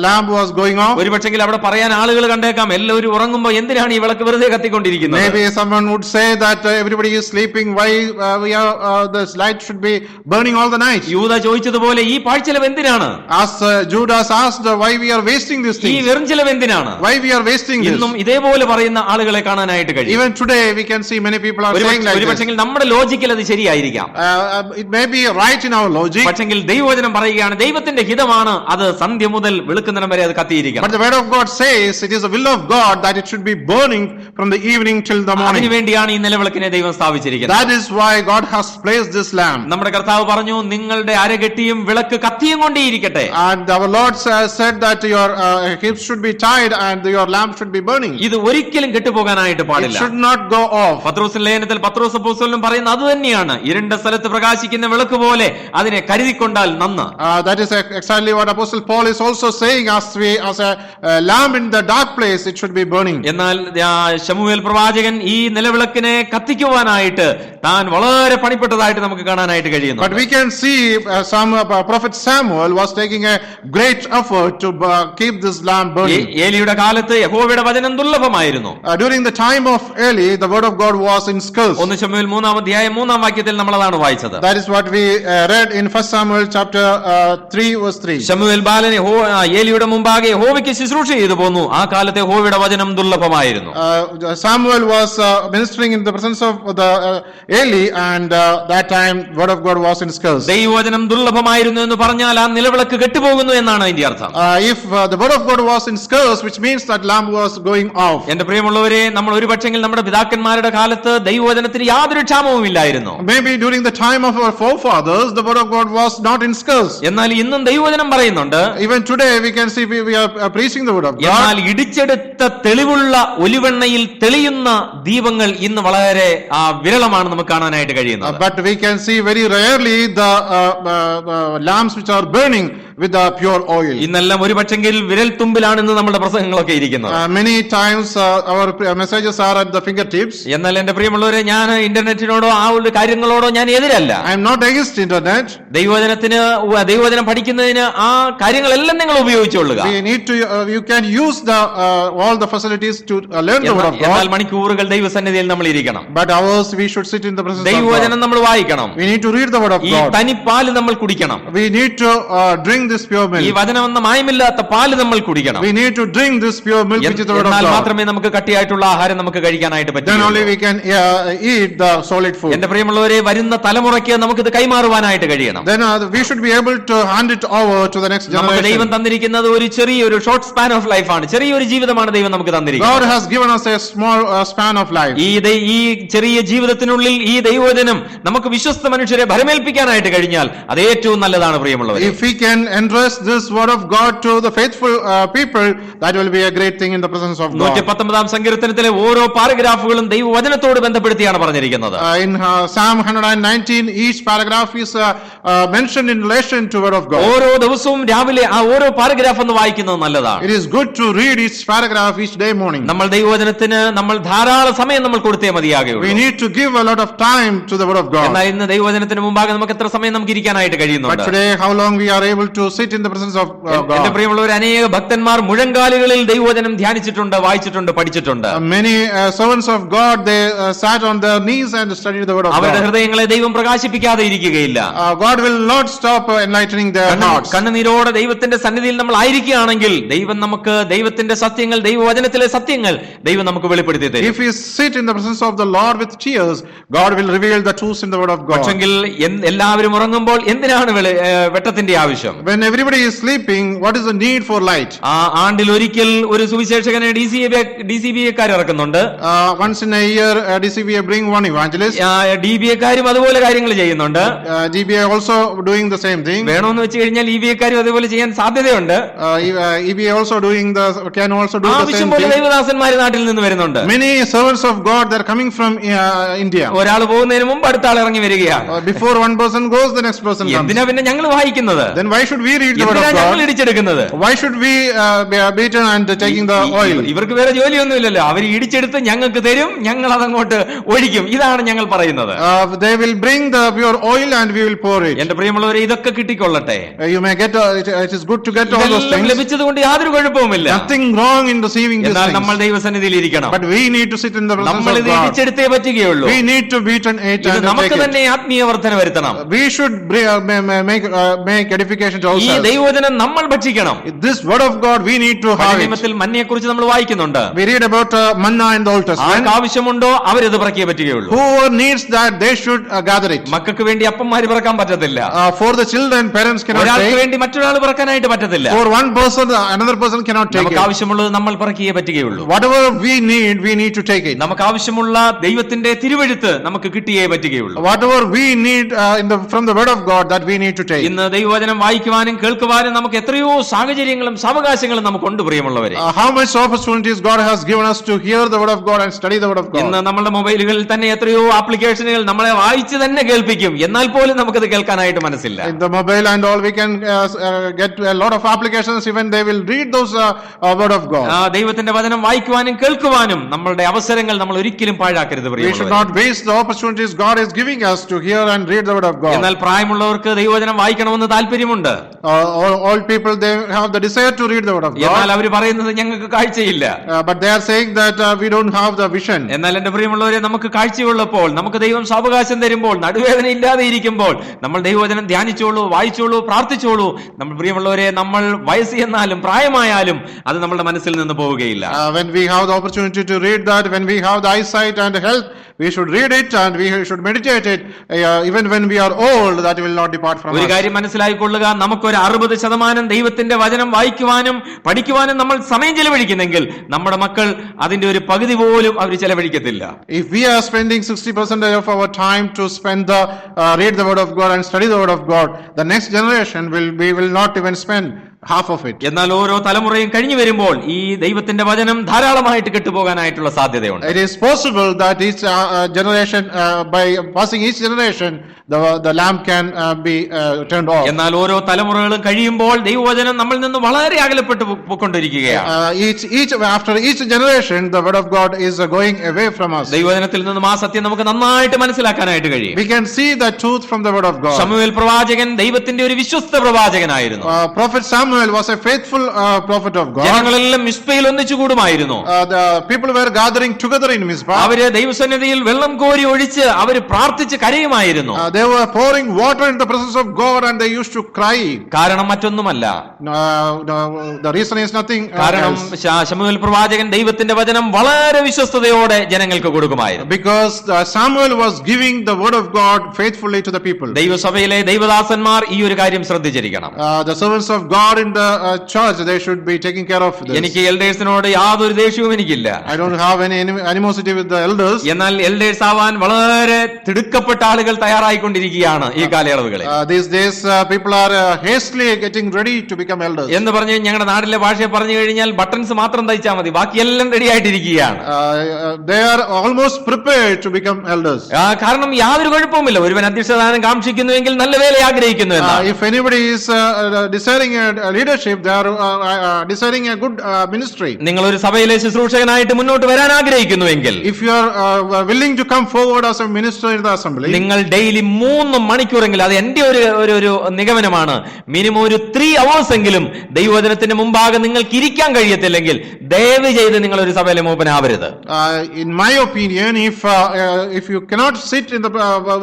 lamp was going off? ഒരുപക്ഷെങ്കിൽ അവിടെ പറയാൻ ആളുകൾ കണ്ടേക്കാം, എല്ലാവരും ഉറങ്ങുമ്പോൾ എന്തിനാണ് ഈ വിളക്ക് വെറുതെ കത്തിക്കൊണ്ടിരിക്കുന്നത്? Maybe someone would say that everybody is sleeping, why this light should be burning all the night? യൂദ ചോദിച്ചതുപോലെ ഈ പാഴ്ചെലവ് എന്തിനാണ്? As Judas asked, why we are wasting this ഈ thing? വെറുംചെലവ് എന്തിനാണ്? Why we are wasting this? ഇന്നും ഇതേപോലെ പറയുന്ന ആളുകളെ കാണാനായിട്ട് കഴിയും. Even today we can see many people are saying like this. ഒരുപക്ഷെങ്കിൽ നമ്മുടെ ലോജിക്കിൽ അത് ശരിയായിരിക്കാം. It may be right in our logic. പക്ഷെങ്കിൽ ദൈവവചനം പറയുകയാണ്, ദൈവത്തിന്റെ ഹിതമാണ് അത് സന്ധ്യ മുതൽ വെളുക്കുന്നതിന് വരെ അത് കത്തിയിരിക്കണം. But the word of God says it is the will of God that it should be burning from the evening till the morning. അതിനുവേണ്ടിയാണ് ഈ നിലവിളക്കിനെ ദൈവം സ്ഥാപിച്ചിരിക്കുന്നത്. That is why God has placed this lamp. നമ്മുടെ കർത്താവ് പറഞ്ഞു, നിങ്ങളുടെ അരകെട്ടിയും വിളക്ക് കത്തിയും കൊണ്ടേയിരിക്കട്ടെ. And our Lord said that your hips should be tied and your lamp should be burning. ഇത് ഒരിക്കലും കെട്ടുപോകാനായിട്ട് പാടില്ല. It should not go off. പത്രോസ് ലേഖനത്തിൽ പത്രോസ് അപ്പോസ്തലൻ പറയുന്ന അത് തന്നെയാണ്, ഇരുണ്ട സ്ഥലത്ത് പ്രകാശിക്കുന്ന വിളക്ക് പോലെ അതിനെ കരുതിക്കൊണ്ടാൽ നന്ന്. That is exactly what Apostle Paul is also saying, as a lamp in the dark place it should be burning. എന്നാൽ ശമൂവേൽ പ്രവാചകൻ ഈ നിലവിളക്കിനെ കത്തിക്കുവാനായിട്ട് താൻ വളരെ പണിപ്പെട്ടതായിട്ട് നമുക്ക് കാണാനായിട്ട് കഴിയുന്നു. But we can see prophet Samuel was taking a great effort to keep this lamp burning. ഏലിയുടെ കാലത്ത് യഹോവയുടെ വചനം ദുർലഭമായിരുന്നു. During the time of Eli, the word of God was in scarce. 1 ശമൂവേൽ 3-ാം അധ്യായം 3-ാം വാക്യത്തിൽ നമ്മൾ അതാണ് വായിച്ചത്. That is what we read read in 1 Samuel chapter 3 verse 3. ശമൂവേൽ ബാലൻ ഏലിയുടെ മുമ്പാകെ യഹോവയ്ക്ക് ശുശ്രൂഷ ചെയ്തു പോന്നു. ആ കാലത്തെ യഹോവയുടെ വചനം ദുർലഭമായിരുന്നു. Samuel was ministering in the presence of the Eli, and that time word of God was in scarce. ദൈവവചനം ദുർലഭമായിരുന്നു എന്ന് പറഞ്ഞാൽ ആ നിലവിളക്ക് കെട്ടുപോകുന്നു എന്നാണ് അതിന്റെ അർത്ഥം. If the word of God was in scarce, which means that lamp was going off. എന്റെ പ്രിയമുള്ളവരെ, നമ്മൾ ഒരു പക്ഷെങ്കിൽ നമ്മുടെ പിതാക്കന്മാരുടെ കാലത്ത് ദൈവവചനത്തിന് യാതൊരു ക്ഷാമവും ഇല്ലായിരുന്നു. Maybe during the time of our forefathers the word of God was not in scarce. എന്നാൽ ഇന്നും ദൈവവചനം പറയുന്നുണ്ട്. Even today we can see we are preaching the word of God. എന്നാൽ ഇടിച്ചെടുത്ത തെളിവുള്ള ഒലിവെണ്ണയിൽ തെളിയുന്ന ദീപങ്ങൾ ഇന്ന് വളരെ വിരളമാണ് നമുക്ക് കാണാനായിട്ട് കഴിയുന്നത്. But we can see very rarely the lamps which are burning with the pure oil. ഇന്നെല്ലാം ഒരു പക്ഷെങ്കിൽ വിരൽ തുമ്പിലാണ് ഇന്ന് നമ്മുടെ പ്രസംഗങ്ങളൊക്കെ ഇരിക്കുന്നത്. Many times our messages are at the fingertips. എന്നാൽ എന്റെ പ്രിയമുള്ളവരെ, ഞാൻ ഇന്റർനെറ്റിനോടോ ആ ഒരു കാര്യങ്ങളോടോ ഞാൻ എതിരല്ല. I am not against internet. ദൈവവചനം പഠിക്കുന്നതിന് ആ കാര്യങ്ങളെല്ലാം നിങ്ങൾ ഉപയോഗിച്ചുകൊള്ളുക. We need to you can use the all the facilities to learn the word of God. എന്നാൽ മണിക്കൂറുകൾ ദൈവസന്നിധിയിൽ നമ്മൾ ഇരിക്കണം. But hours we should sit in the presence of God. ദൈവവചനം നമ്മൾ വായിക്കണം. We need to read the word of ഈ God. തനിപ്പാല് നമ്മൾ കുടിക്കണം. We need to drink this pure milk. ഈ വചനം എന്ന മായമില്ലാത്ത പാല് നമ്മൾ കുടിക്കണം. We need to drink this pure milk which is the word of God. എന്നാൽ മാത്രമേ നമുക്ക് കട്ടിയായിട്ടുള്ള ആഹാരം നമുക്ക് കഴിക്കാനായിട്ട് പറ്റൂ. Then only we can eat the solid food. എന്റെ പ്രിയമുള്ളവരെ, വരുന്ന തലമുറയ്ക്ക് നമുക്കിത് കൈമാറുവാനായിട്ട് കഴിയണം. Then we should be able to hand it over to the next നമുക്ക് generation. ദൈവം തന്നിരിക്കുന്നത് ഒരു ചെറിയൊരു ഷോർട്ട് സ്പാൻ ഓഫ് ലൈഫ് ആണ്. ചെറിയൊരു ജീവിതമാണ് ദൈവം നമുക്ക് തന്നിരിക്കുന്നത്. God has given us a small span of life. ഈ ചെറിയ ജീവിതത്തിനുള്ളിൽ ഈ ദൈവവചനം നമുക്ക് വിശ്വസ്ത മനുഷ്യരെ ഭരമേൽപ്പിക്കാനായിട്ട് കഴിഞ്ഞാൽ അത് ഏറ്റവും നല്ലതാണ് പ്രിയമുള്ളവരെ. If we can entrust this word of God to the faithful people, that will be a great thing in the presence of God. 119 സങ്കീർത്തനത്തിലെ ഓരോ പാരഗ്രാഫുകളും ദൈവവചനത്തോട് ബന്ധപ്പെടുത്തിയാണ് പറഞ്ഞിരിക്കുന്നത്. In Psalm 119, each paragraph is mentioned in relation to word of God. ഓരോ ദിവസവും രാവിലെ ആ ഓരോ paragraph ഒന്ന് വായിക്കുന്നത് നല്ലതാണ്. It is good to read each paragraph each day morning. നമ്മൾ ദൈവവചനത്തിന് നമ്മൾ ധാരാളം സമയം നമ്മൾ കൊടുത്തേ മതിയാകുള്ളൂ. We need to give a lot of time to the word of God. എന്നാൽ ഇന്ന് ദൈവവചനത്തിന് മുമ്പാകെ നമുക്ക് എത്ര സമയം നമുക്ക് ഇരിക്കാനായിട്ട് കഴിയുന്നുണ്ട്? But today how long we are able to sit in the presence of God? എന്റെ പ്രിയമുള്ളവർ, അനേക ഭക്തന്മാർ മുഴങ്കാലുകളിൽ ദൈവവചനം ധ്യാനിച്ചിട്ടുണ്ട്, വായിച്ചിട്ടുണ്ട്, പഠിച്ചിട്ടുണ്ട്. Many servants of God, they sat on their knees and studied the word of അവരുടെ God. ഹൃദയങ്ങളെ ദൈവം പ്രകാശിപ്പിക്കാതെ ഇരിക്കുകയില്ല. God will not stop enlightening their hearts. കണ്ണുനീരോടെ ദൈവത്തിന്റെ സന്നിധിയിൽ നമ്മൾ ആയിരിക്കുകയാണെങ്കിൽ ദൈവം നമുക്ക് ദൈവത്തിന്റെ സത്യങ്ങൾ, ദൈവവചനത്തിലെ സത്യങ്ങൾ ദൈവം നമുക്ക് വെളിപ്പെടുത്തി തരും. If we sit in the presence of the Lord with tears, God will reveal the truths in the word of God. പക്ഷെങ്കിൽ എല്ലാവരും ഉറങ്ങുമ്പോൾ എന്തിനാണ് വെട്ടത്തിന്റെ ആവശ്യം? When everybody is sleeping, what is the need for light? ആണ്ടിൽ ഒരിക്കൽ ഒരു സുവിശേഷകനെ DCBA-ക്കാർ ഇറക്കുന്നുണ്ട്. Once in a year, DCBA bring one evangelist. DBA-ക്കാരും അതുപോലെ കാര്യങ്ങൾ ചെയ്യുന്നുണ്ട്. DBA also doing the same thing. വേണമെന്ന് വെച്ച് കഴിഞ്ഞാൽ EBA-ക്കാരും അതുപോലെ ചെയ്യാൻ സാധ്യതയുണ്ട്. EBA also can also do the same ആവശ്യം പോലെ thing. ദൈവദാസന്മാർ നാട്ടിൽ നിന്ന് വരുന്നുണ്ട്. Many servants of God, they are coming from India. ഒരാൾ പോകുന്നതിന് മുമ്പ് അടുത്ത ആൾ ഇറങ്ങി വരികയാണ്. Before one person goes, the next person comes. എന്തിനാ പിന്നെ ഞങ്ങൾ വായിക്കുന്നത്? Then why should we read the word of God? ഞങ്ങൾ ഇടിച്ചെടുക്കുന്നത്? Why should we be beaten and taking the oil? ഇവർക്ക് വേറെ ജോലിയൊന്നുമില്ലല്ലോ. അവർ ഇടിച്ചെടുത്ത് ഞങ്ങൾക്ക് തരും, ഞങ്ങൾ അതങ്ങോട്ട് ഒഴിക്കും. ഇതാണ് ഞങ്ങൾ പറയുന്നത്. They will bring the pure oil and we will pour it. എന്റെ പ്രിയമുള്ളവരെ, ഇതൊക്കെ കിട്ടിക്കൊള്ളട്ടെ. You may get it is good to get all those things. ലഭിച്ചത് കൊണ്ട് യാതൊരു കുഴപ്പവുമില്ല. Nothing wrong in receiving these എന്നാൽ things. നമ്മൾ ദൈവസന്നിധിയിൽ ഇരിക്കണം. But we need to sit in the presence നമ്മൾ of ഇത് God. ഇടിച്ചെടുത്തേ പറ്റുകയുള്ളൂ. We need to beat and eat and നമുക്ക് take തന്നെ it. ആത്മീയ വർധന വരുത്തണം. We should make edification to ഈ ourselves. ദൈവവചനം നമ്മൾ ഭക്ഷിക്കണം. This word of God we need to have it. നിയമത്തിൽ മന്നയെ കുറിച്ച് നമ്മൾ വായിക്കുന്നുണ്ട്. We read about manna in the Old Testament. ആർക്ക് ആവശ്യമുണ്ടോ അവരത് പറക്കിയേ പറ്റുകയുള്ളൂ. Whoever needs that, they should gather it. മക്കൾക്ക് വേണ്ടി അപ്പന്മാര് പറക്കാൻ പറ്റത്തില്ല. For the children, parents cannot ഒരാൾക്ക് take. വേണ്ടി മറ്റൊരാൾ പറക്കാനായിട്ട് പറ്റത്തില്ല. For one person, another person cannot take നമുക്ക് it. ആവശ്യമുള്ളത് നമ്മൾ പറക്കിയേ പറ്റുകയുള്ളൂ. Whatever we need to take it. നമുക്ക് ആവശ്യമുള്ള ദൈവത്തിന്റെ തിരുവെഴുത്ത് നമുക്ക് കിട്ടിയേ പറ്റുകയുള്ളൂ. Whatever we need from the word of God, that we need to take. ഇന്ന് ദൈവവചനം വായിക്കുവാനും കേൾക്കുവാനും നമുക്ക് എത്രയോ സാഹചര്യങ്ങളും സാവകാശങ്ങളും നമുക്കുണ്ട് പ്രിയമുള്ളവരെ. How much opportunities God has given us to hear the word of God and study the word of God. ഇന്ന് നമ്മുടെ മൊബൈലുകളിൽ തന്നെ എത്രയോ ആപ്ലിക്കേഷനുകൾ നമ്മളെ വായിച്ച് തന്നെ കേൾപ്പിക്കും. എന്നാൽ പോലും നമുക്കത് കേൾക്കാനായിട്ട് മനസ്സില്ല. In the mobile and all, we can get a lot of applications, even they will read those word of God. ദൈവത്തിന്റെ വചനം വായിക്കുവാനും കേൾക്കുവാനും നമ്മളുടെ അവസരങ്ങൾ നമ്മൾ ഒരിക്കലും പാഴാക്കരുത് We should not waste the opportunities God is giving us to hear and read the word of God. എന്നാൽ പ്രായമുള്ളവർക്ക് ദൈവവചനം വായിക്കണമെന്ന് താല്പര്യമുണ്ട്. All people, they have the desire to read the word of God. എന്നാൽ അവർ പറയുന്നത് ഞങ്ങൾക്ക് കാഴ്ചയില്ല. But they are saying that we don't have the vision. എന്നാൽ എന്റെ പ്രിയമുള്ളവരെ, നമുക്ക് കാഴ്ചയുള്ളപ്പോൾ, നമുക്ക് ദൈവം സാവകാശം തരുമ്പോൾ, നടുവേദന ഇല്ലാതെ ഇരിക്കുമ്പോൾ നമ്മൾ ദൈവവചനം ധ്യാനിച്ചോളൂ, വായിച്ചോളൂ, പ്രാർത്ഥിച്ചോളൂ. നമ്മൾ പ്രിയമുള്ളവരെ, നമ്മൾ വയസ്സ് എന്നാലും പ്രായമായാലും അത് നമ്മുടെ മനസ്സിൽ നിന്ന് പോവുകയില്ല. When we have the opportunity to read that, when we have the eyesight and health, we should read it and we should meditate it. Even when we are old, that will not depart from ഒരു us. കാര്യം മനസ്സിലായിക്കൊള്ളുക, നമുക്കൊരു 60% ദൈവത്തിന്റെ വചനം വായിക്കുവാനും പഠിക്കുവാനും നമ്മൾ സമയം ചെലവഴിക്കുന്നെങ്കിൽ നമ്മുടെ മക്കൾ അതിന്റെ ഒരു പകുതി പോലും അവർ ചെലവഴിക്കത്തില്ല. If we are spending 60% of our time to spend read the word of God and study the word of God, the next generation will not even spend half of it. എന്നാൽ ഓരോ തലമുറയും കഴിഞ്ഞു വരുമ്പോൾ ഈ ദൈവത്തിന്റെ വചനം ധാരാളമായിട്ട് കെട്ടുപോകാനായിട്ടുള്ള സാധ്യതയുണ്ട്. It is possible that each generation, by passing each generation, the lamp can be turned off. എന്നാൽ ഓരോ തലമുറകളും കഴിയുമ്പോൾ ദൈവവചനം നമ്മളിൽ നിന്ന് വളരെ അകലപ്പെട്ടു പോയിക്കൊണ്ടിരിക്കുകയാണ്. After each generation, the word of God is going away from us. ദൈവവചനത്തിൽ നിന്നും ആ സത്യം നമുക്ക് നന്നായിട്ട് മനസ്സിലാക്കാനായിട്ട് കഴിയും. We can see the truth from the word of God. ശമൂവേൽ പ്രവാചകൻ ദൈവത്തിന്റെ ഒരു വിശ്വസ്ത പ്രവാചകനായിരുന്നു. Prophet Samuel was a faithful prophet of God. ജനങ്ങളെല്ലാം മിസ്പയിൽ ഒന്നിച്ചു കൂടുമായിരുന്നു. The people were gathering together in Mizpah. അവര് ദൈവസന്നിധിയിൽ വെള്ളം കോരി ഒഴിച്ച് അവര് പ്രാർത്ഥിച്ച് കരയുമായിരുന്നു. They were pouring water in the presence of God and they used to cry. കാരണം മറ്റൊന്നുമല്ല. The reason is nothing കാരണം ശമൂവേൽ പ്രവാചകൻ ദൈവത്തിന്റെ വചനം വളരെ വിശ്വസ്തയോടെ ജനങ്ങൾക്ക് കൊടുക്കുമായിരുന്നു. Because Samuel was giving the word of God faithfully to the people. ദൈവസഭയിലെ ദൈവദാസന്മാർ ഈ ഒരു കാര്യം ശ്രദ്ധിച്ചിരിക്കണം. The servants of God in the church, they should be taking care of this. എനിക്ക് എൽഡേഴ്സിനോട് യാതൊരു ദേഷ്യവും എനിക്കില്ല. I don't have any animosity with the elders. എന്നാൽ elders ആവാൻ വളരെ തിടുക്കപ്പെട്ട ആളുകൾ തയ്യാറായിക്കൊണ്ടിരിക്കുകയാണ് ഈ കാലയളവുകളിൽ. These days people are hastily getting ready to become elders. എന്ന് പറഞ്ഞ് ഞങ്ങളുടെ നാട്ടിലെ ഭാഷയെ പറഞ്ഞു കഴിഞ്ഞാൽ ബട്ടൺസ് മാത്രം തയ്ച്ചാൽ മതി, ബാക്കിയെല്ലാം ready ആയിട്ടിരിക്കുകയാണ്. They are almost prepared to become elders. കാരണം യാതൊരു കുഴപ്പവുമില്ല. ഒരുവൻ അധ്യക്ഷസ്ഥാനം കാക്ഷിക്കുന്നുവെങ്കിൽ നല്ല വേല ആഗ്രഹിക്കുന്നു എന്നാണ്. If anybody is desiring a leadership, they are desiring a good ministry. നിങ്ങൾ ഒരു സഭയിലെ ശുശ്രൂഷകനായിട്ട് മുന്നോട്ട് വരാൻ ആഗ്രഹിക്കുന്നുവെങ്കിൽ, if you are willing to come forward as a minister in the assembly, നിങ്ങൾ ഡെയിലി 3 മണിക്കൂറെങ്കിലും, അത് എന്റെ ഒരു നിഗമനമാണ്, മിനിമം ഒരു 3 hours എങ്കിലും ദൈവവചനത്തിന് മുമ്പാകെ നിങ്ങൾക്ക് ഇരിക്കാൻ കഴിയത്തില്ലെങ്കിൽ ദയവ് ചെയ്ത് നിങ്ങൾ ഒരു സഭയിലെ മൂപ്പനാവരുത്. In my opinion, if you cannot sit in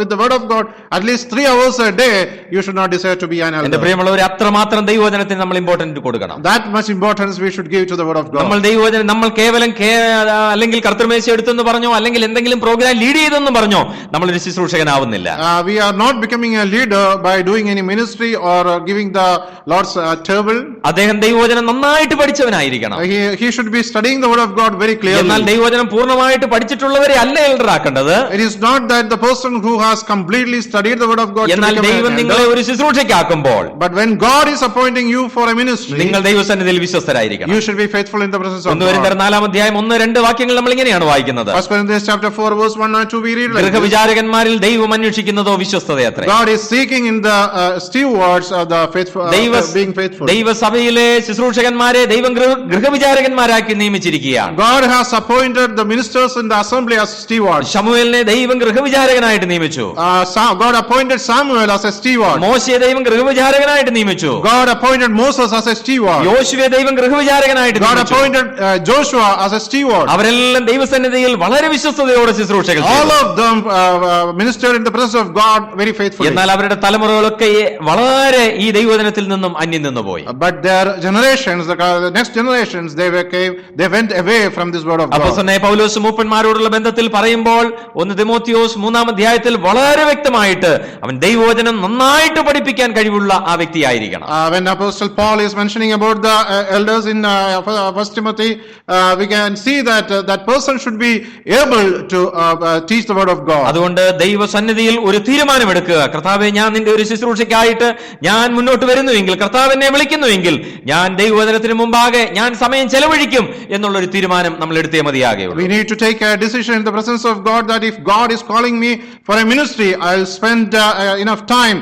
with the word of God at least 3 hours a day, you should not desire to be an elder. എന്റെ പ്രിയമുള്ളവർ, അത്രമാത്രം ദൈവവചനത്തിന് നമ്മൾ ഇമ്പോർട്ടന്റ് കൊടുക്കണം. That much importance we should give to the word of God. നമ്മൾ കേവലം അല്ലെങ്കിൽ കർത്തൃമേശ എടുത്തെന്ന് പറഞ്ഞോ, അല്ലെങ്കിൽ എന്തെങ്കിലും പ്രോഗ്രാം ലീഡ് ചെയ്തെന്ന് പറഞ്ഞോ നമ്മളൊരു ശുശ്രൂഷകനാവുന്നില്ല. We are not becoming a leader by doing any ministry or giving the Lord's table. അദ്ദേഹം ദൈവവചനം നന്നായിട്ട് പഠിച്ചവനായിരിക്കണം. He should be studying the word of God very clearly. എന്നാൽ ദൈവവചനം പൂർണ്ണമായിട്ട് പഠിച്ചിട്ടുള്ളവരെ അല്ല elder ആക്കേണ്ടത്. It is not that the person who has completely studied the word of God. എന്നാൽ ദൈവം നിങ്ങളെ ഒരു ശുശ്രൂഷയ്ക്കാക്കുമ്പോൾ, but when God is appointing you for a ministry, നിങ്ങൾ ദൈവസന്നിധിയിൽ വിശ്വസ്തരായിരിക്കണം. you should be faithful in the presence of God. 1 Corinthians 4 അധ്യായം 1-2 വാക്യങ്ങൾ നമ്മൾ ഇങ്ങനെയാണ് വായിക്കുന്നത്. 1 Corinthians chapter 4 verse 1 and 2 we read like this. ഗൃഹവിചാരകന്മാരിൽ ദൈവം അന്വേഷിക്കുന്നതോ വിശ്വസ്തതയത്രേ. God is seeking in the stewards of the faithful, being faithful. ദൈവസഭയിലെ ശുശ്രൂഷകന്മാരെ ദൈവം ഗൃഹവിചാരകന്മാരാക്കി നിയമിച്ചിരിക്കുകയാണ്. God has appointed the ministers in the assembly as stewards. ശമൂവേലിനെ ദൈവം ഗൃഹവിചാരകനായിട്ട് നിയമിച്ചു. God appointed Samuel as a steward. മോശയെ ദൈവം ഗൃഹവിചാരകനായിട്ട് നിയമിച്ചു. God appointed Moses as a steward. യോശുവയെ ദൈവം ഗൃഹവിചാരകനായിട്ട് God നിയമിച്ചു. appointed Joshua as a steward. അവരെല്ലാം ദൈവസന്നിധിയിൽ വളരെ വിശ്വസ്തയോടെ ശുശ്രൂഷകൾ ചെയ്തു. All of them ministered in the presence of God very faithfully. എന്നാൽ അവരുടെ തലമുറകളൊക്കെ വളരെ ഈ ദൈവവചനത്തിൽ നിന്നും അന്യം നിന്ന് പോയി. But their generations, the next generations, they went away from this word of God. അപ്പോസ്തലനായ പൗലോസ് മൂപ്പന്മാരോടുള്ള ബന്ധത്തിൽ പറയുമ്പോൾ 1 തിമോത്തിയോസ് 3 അധ്യായത്തിൽ വളരെ വ്യക്തമായിട്ട് അവൻ ദൈവവചനം നന്നായിട്ട് പഠിപ്പിക്കാൻ കഴിവുള്ള ആ വ്യക്തിയായിരിക്കണം. When Apostle Paul is mentioning about the elders in 1 Timothy, we can see that that person should be able to teach the word of God. അതുകൊണ്ട് ദൈവസന്നിധിയിൽ ഒരു തീരുമാനമെടുക്കുക. കർത്താവേ, ഞാൻ നിന്റെ ഒരു ശുശ്രൂഷയ്ക്കായിട്ട് ഞാൻ മുന്നോട്ട് വരുന്നുവെങ്കിൽ, കർത്താവ് എന്നെ വിളിക്കുന്നുവെങ്കിൽ ഞാൻ ദൈവവചനത്തിന് മുമ്പാകെ ഞാൻ സമയം ചെലവഴിക്കും എന്നുള്ള ഒരു തീരുമാനം നമ്മൾ എടുത്തേ മതിയാകുള്ളൂ. We need to take a decision in the presence of God that if God is calling me for a ministry, I'll spend enough time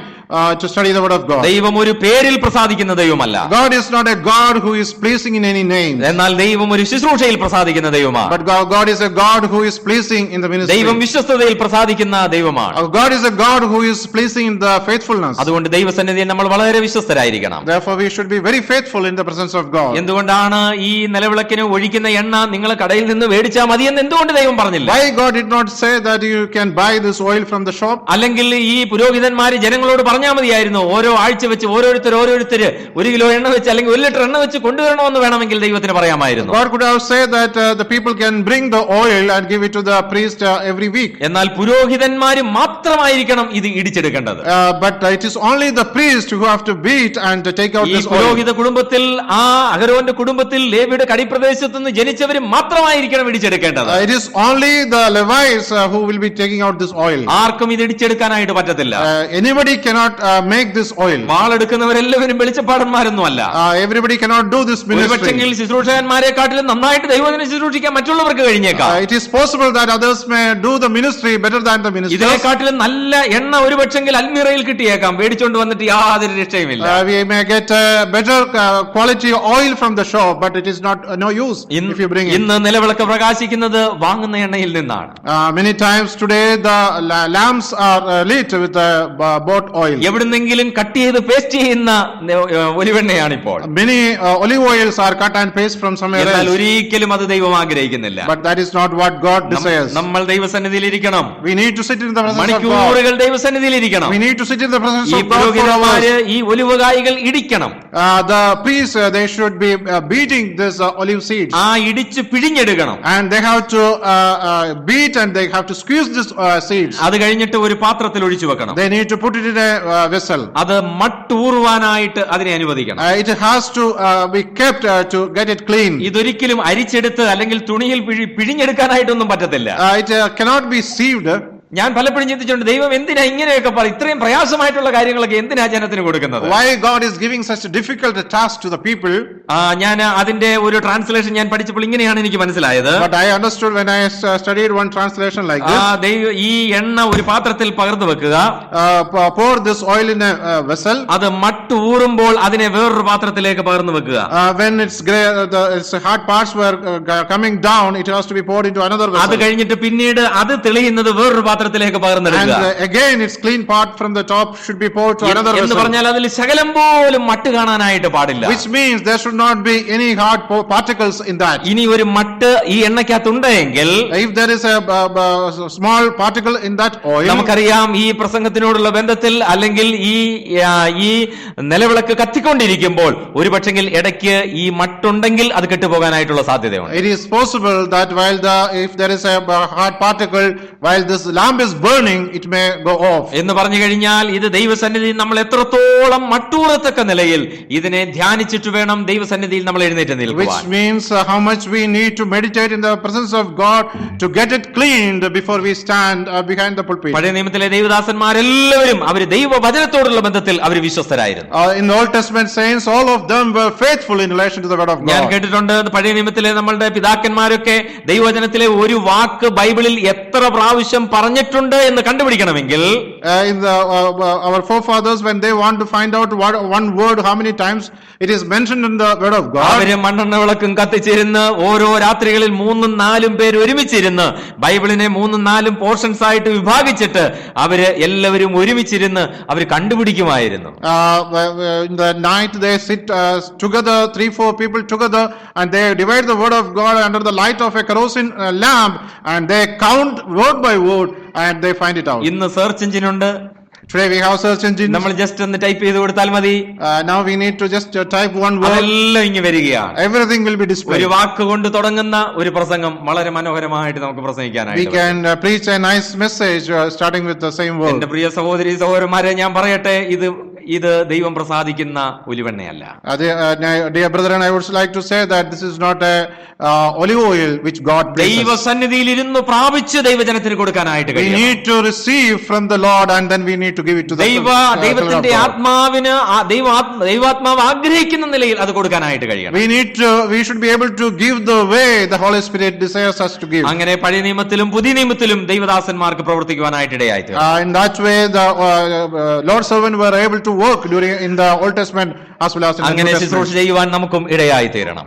to study the word of God. ദൈവം ഒരു പേരിൽ പ്രസാദിക്കുന്ന ദൈവമല്ല, God is not a God who is pleasing in any name. എന്നാൽ ദൈവം ഒരു ശുശ്രൂഷയിൽ പ്രസാദിക്കുന്ന ദൈവമാണ്. But God is a God who is pleasing in the ministry. ദൈവം വിശ്വസ്തതയിൽ പ്രസാദിക്കുന്ന ദൈവമാണ്. God is a God who is pleasing in the faithfulness. അതുകൊണ്ട് ദൈവസന്നിധിയിൽ നമ്മൾ വളരെ വിശ്വസ്തരായിരിക്കണം. Therefore we should be very faithful in the presence of God. എന്തുകൊണ്ടാണ് ഈ നിലവിളക്കിന് ഒഴിക്കുന്ന എണ്ണ നിങ്ങൾ കടയിൽ നിന്ന് മേടിച്ചാൽ മതിയെന്ന് എന്തുകൊണ്ട് ദൈവം പറഞ്ഞില്ല? Why God did not say that you can buy this oil from the shop? അല്ലെങ്കിൽ ഈ പുരോഹിതന്മാര് ജനങ്ങളോട് പറഞ്ഞാൽ മതിയായിരുന്നു, ഓരോ ആഴ്ച വെച്ച് ഓരോരുത്തർ 1 കിലോ എണ്ണ വെച്ച് അല്ലെങ്കിൽ 1 ലിറ്റർ എണ്ണ വെച്ച് കൊണ്ടുവരണമെന്ന് വേണമെങ്കിൽ ദൈവത്തിന് പറയാമായിരുന്നു. God could have said that the people can bring the oil and give it to the priest every week. എന്നാൽ പുരോഹിതന്മാര് മാത്രമായിരിക്കണം ഇത് ഇടിച്ചെടുക്കേണ്ടത്. But it is only the priest who have to beat and to take out ഈ this oil. പുരോഹിത കുടുംബത്തിൽ, ആ അഹരോന്റെ കുടുംബത്തിൽ ലേവിയുടെ കടിപ്രദേശത്ത് നിന്ന് ജനിച്ചവര് മാത്രമായിരിക്കണം ഇടിച്ചെടുക്കേണ്ടത്. It is only the Levites who will be taking out this oil. ആർക്കും ഇത് ഇടിച്ചെടുക്കാനായിട്ട് പറ്റത്തില്ല. Anybody cannot make this oil. വാളെടുക്കുന്നവരെല്ലാവരും വെളിച്ചപ്പാടന്മാരൊന്നും അല്ല. Everybody cannot do this ministry. ഒരുപക്ഷെങ്കിൽ ശുശ്രൂഷകന്മാരെക്കാട്ടിലും നന്നായിട്ട് ദൈവത്തിനെ ശുശ്രൂഷിക്കാൻ മറ്റുള്ളവർക്ക് കഴിഞ്ഞേക്കാം. It is possible that others may do the ministry better than the ministers. ഇതിനെക്കാട്ടിലും നല്ല എണ്ണ ഒരുപക്ഷെങ്കിൽ അൽമീറയിൽ കിട്ടിയേക്കാം, മേടിച്ചോണ്ട് വന്നിട്ട് യാതൊരു രക്ഷയുമില്ല. We may get better quality oil from the shop, but it is not no use if you bring it. ഇന്ന് നിലവിളക്ക് പ്രകാശിക്കുന്നത് വാങ്ങുന്ന എണ്ണയിൽ നിന്നാണ്. Many times today the lamps are lit with bought oil. എവിടുന്നെങ്കിലും കട്ട് ചെയ്ത് പേസ്റ്റ് ചെയ്യുന്ന ഒലിവെണ്ണയാണ് ഇപ്പോൾ. Many olive oils are cut and paste from somewhere എന്നാൽ else. ഒരിക്കലും അത് ദൈവം ആഗ്രഹിക്കുന്നില്ല. But that is not what God desires. നമ്മൾ ദൈവസന്നിധിയിൽ ഇരിക്കണം. We need to sit in the presence of God. മണിക്കൂറുകൾ ദൈവസന്നിധിയിൽ ഇരിക്കണം. We need to sit in the presence ഈ of God for പുരോഹിതന്മാര് hours. ഈ ഒലിവുകായികൾ ഇടിക്കണം. The priests they should be beating this olive seeds. ആ ഇടിച്ച് പിഴിഞ്ഞെടുക്കണം. And they have to beat and they have to squeeze this seeds. അത് കഴിഞ്ഞിട്ട് ഒരു പാത്രത്തിൽ ഒഴിച്ചു വെക്കണം. They need to put it in a vessel. അത് മട്ടൂറുവാനായിട്ട് അതിനെ അനുവദിക്കണം. It has to be kept to get it clean. ഇതൊരിക്കലും അരിച്ചെടുത്ത് അല്ലെങ്കിൽ തുണിയിൽ പിഴിഞ്ഞെടുക്കാനായിട്ടൊന്നും പറ്റത്തില്ല. It cannot be sieved. ഞാൻ പലപ്പോഴും ചിന്തിച്ചിട്ടുണ്ട്, ദൈവം എന്തിനാ ഇങ്ങനെയൊക്കെ ഇത്രയും പ്രയാസമായിട്ടുള്ള കാര്യങ്ങളൊക്കെ എന്തിനാ ജനത്തിന് കൊടുക്കുന്നത്? Why God is giving such a difficult task to the people? ഞാൻ അതിന്റെ ഒരു ട്രാൻസ്ലേഷൻ ഞാൻ പഠിച്ചപ്പോൾ ഇങ്ങനെയാണ് എനിക്ക് മനസ്സിലായത്. But I understood when I studied one translation like this. ഈ എണ്ണ ഒരു പാത്രത്തിൽ പകർന്നു വെക്കുക, pour this oil in a vessel. അത് മട്ടൂറുമ്പോൾ അതിനെ വേറൊരു പാത്രത്തിലേക്ക് പകർന്നു വെക്കുക. When its hard parts were coming down, it has to be poured into another vessel. അത് കഴിഞ്ഞിട്ട് പിന്നീട് അത് തെളിയുന്നത് വേറൊരു പാത്രത്തിലേക്ക് പകർന്നെടുക്കുക. And again its clean part from the top should be poured to another vessel. എന്ന് പറഞ്ഞാൽ അതിൽ ശകലം പോലും മട്ട് കാണാനായിട്ട് പാടില്ല. Which means there should not be any hard particles in that. ഇനി ഒരു മട്ട് ഈ എണ്ണയ്ക്കകത്തുണ്ടെങ്കിൽ, if there is a small particle in that oil, നമുക്കറിയാം ഈ പ്രസംഗത്തിനോടുള്ള ബന്ധത്തിൽ അല്ലെങ്കിൽ ഈ നിലവിളക്ക് കത്തിക്കൊണ്ടിരിക്കുമ്പോൾ ഒരുപക്ഷെങ്കിൽ ഇടയ്ക്ക് ഈ മട്ടുണ്ടെങ്കിൽ അത് കെട്ടുപോകാനായിട്ടുള്ള സാധ്യതയുണ്ട്. It is possible that if there is a hard particle while this lamp is burning, it may go off. എന്ന് പറഞ്ഞു കഴിഞ്ഞാൽ ഇത് ദൈവസന്നിധിയിൽ നമ്മൾ എത്രത്തോളം മട്ടൂറത്തക്ക നിലയിൽ ഇതിനെ ധ്യാനിച്ചിട്ട് വേണം ദൈവസന്നിധിയിൽ നമ്മൾ എഴുന്നേറ്റ് നിൽക്കുവാൻ. Which means how much we need to meditate in the presence of God to get it cleaned before we stand behind the pulpit. പഴയ നിയമത്തിലെ ദൈവദാസന്മാരെല്ലാവരും അവർ ദൈവവചനത്തോടുള്ള ബന്ധത്തിൽ അവർ വിശ്വസ്തരായിരുന്നു. In the Old Testament saints, all of them were faithful in relation to the word of God. ഞാൻ കേട്ടിട്ടുണ്ട് പഴയ നിയമത്തിലെ നമ്മളുടെ പിതാക്കന്മാരൊക്കെ ദൈവവചനത്തിലെ ഒരു വാക്ക് ബൈബിളിൽ എത്ര പ്രാവശ്യം പറഞ്ഞിട്ടുണ്ട് എന്ന് കണ്ടുപിടിക്കണമെങ്കിൽ, our forefathers, when they want to find out one word how many times it is mentioned in the word of God, അവര് മണ്ണെണ്ണ വിളക്കും കത്തിച്ചിരുന്ന് ഓരോ രാത്രികളിൽ 3-4 പേര് ഒരുമിച്ചിരുന്ന് ബൈബിളിനെ 3-4 പോർഷൻസ് ആയിട്ട് വിഭാഗിച്ചിട്ട് അവര് എല്ലാവരും ഒരുമിച്ചിരുന്ന് അവർ കണ്ടുപിടിക്കുമായിരുന്നു. In the night they sit together, 3-4 people together, and they divide the word of God under the light of a kerosene lamp, and they count word by word and they find it out. ഇന്ന് search engine ഉണ്ട്. Today we have search engines. നമ്മൾ just ഒന്ന് type ചെയ്ത് കൊടുത്താൽ മതി. Now we need to just type one word. എല്ലാം ഇങ്ങ് വരികയാണ്. Everything will be displayed. ഒരു വാക്ക് കൊണ്ട് തുടങ്ങുന്ന ഒരു പ്രസംഗം വളരെ മനോഹരമായിട്ട് നമുക്ക് പ്രസംഗിക്കാനായിട്ട്. We can preach a nice message starting with the same word. എന്റെ പ്രിയ സഹോദരി സഹോദരന്മാരെ, ഞാൻ പറയട്ടെ, ഇത് ഇത് ദൈവം പ്രസാദിക്കുന്ന ഒലിവെണ്ണയല്ല. Dear brethren, I would like to say that this is not a olive oil which God blesses. ദൈവസന്നിധിയിൽ ഇരുന്ന് പ്രാപിച്ച് ദൈവജനത്തിന് കൊടുക്കാനായിട്ട് We കഴിയണം. need to receive from the Lord and then we need to give it to the ദൈവത്തിന്റെ ആത്മാവിന് ദൈവാത്മാവ് ആഗ്രഹിക്കുന്ന നിലയിൽ അത് കൊടുക്കാനായിട്ട് കഴിയണം. We should be able to give the way the Holy Spirit desires us to give. അങ്ങനെ പഴയ നിയമത്തിലും പുതിയ നിയമത്തിലും ദൈവദാസന്മാർക്ക് പ്രവർത്തിക്കുവാനായിട്ട് ഇടയായി. In that way the Lord's servants were able to work in the Old Testament as well as in the New അങ്ങനെ Testament. ശുശ്രൂഷ ചെയ്യുവാൻ നമുക്കും ഇടയായി തീരണം.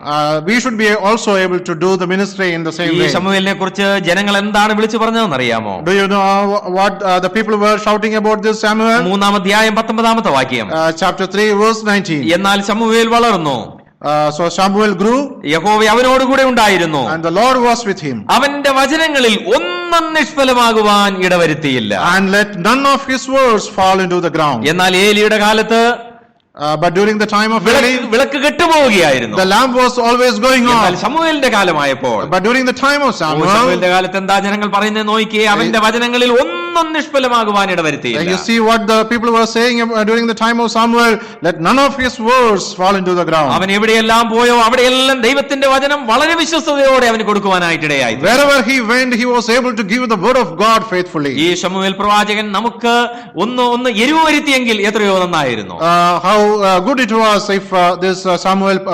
We should be also able to do the ministry in the same ഈ way. ശമൂവേലിനെ കുറിച്ച് ജനങ്ങൾ എന്താണ് വിളിച്ചു പറഞ്ഞതെന്ന് അറിയാമോ? Do you know what the people were shouting about this Samuel? 3-ാം അധ്യായം 19-ാമത്തെ വാക്യം. Chapter 3 verse 19. എന്നാൽ ശമൂവേൽ വളർന്നു, So Samuel grew യഹോവ അവനോടുകൂടെ ഉണ്ടായിരുന്നു, and the Lord was with him, അവന്റെ വചനങ്ങളിൽ ഒന്നും നിഷ്ഫലമാകുവാൻ ഇടവരുത്തിയില്ല. and let none of his words fall into the ground. എന്നാൽ ഏലിയുടെ കാലത്ത് But during the time of Eli, വിളക്ക് കെട്ടുപോവുകയായിരുന്നു. the lamp was always going എന്നാൽ on. ശമൂവേലിന്റെ കാലമായപ്പോൾ, But during the time of Samuel, ശമൂവേലിന്റെ കാലത്ത് എന്താ ജനങ്ങൾ പറയുന്നത് നോക്കിയേ, അവന്റെ വചനങ്ങളിൽ ഒന്നും നിഷ്ഫലമാകുവാൻ you ഇടവരുത്തിയില്ല. see what the people were saying during the time of Samuel, let none of his words fall into the ground. അവൻ എവിടെയെല്ലാം പോയോ അവിടെയെല്ലാം ദൈവത്തിന്റെ വചനം വളരെ വിശ്വസ്തയോടെ അവന് കൊടുക്കുവാനായിട്ട് ഇടയായി. Wherever he went, he was able to give the word of God faithfully. ഈ ശമൂവേൽ പ്രവാചകൻ നമുക്ക് ഒന്ന് എരിവ് വരുത്തിയെങ്കിൽ എത്രയോ നന്നായിരുന്നു. How good it was if this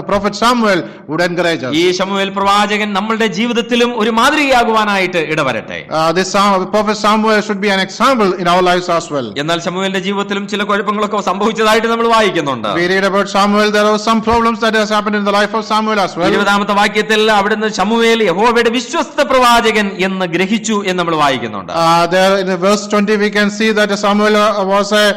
prophet Samuel would encourage us. ഈ ശമൂവേൽ പ്രവാചകൻ നമ്മളുടെ ജീവിതത്തിലും ഒരു മാതൃകയാകുവാനായിട്ട് ഇടവരട്ടെ. This prophet Samuel should be an example in our lives as well. എന്നാൽ ശമൂവേലിന്റെ ജീവിതത്തിലും ചില കുഴപ്പങ്ങളൊക്കെ സംഭവിച്ചതായിട്ട് നമ്മൾ വായിക്കുന്നുണ്ട്. We read about Samuel. There are some problems that has happened in the life of Samuel as well. 20-ാമത്തെ വാക്യത്തിൽ അവിടുന്ന് ശമൂവേൽ യഹോവയുടെ വിശ്വസ്ത പ്രവാചകൻ എന്ന് ഗ്രഹിച്ചു എന്ന് നമ്മൾ വായിക്കുന്നുണ്ട്. There in verse 20 we can see that Samuel was a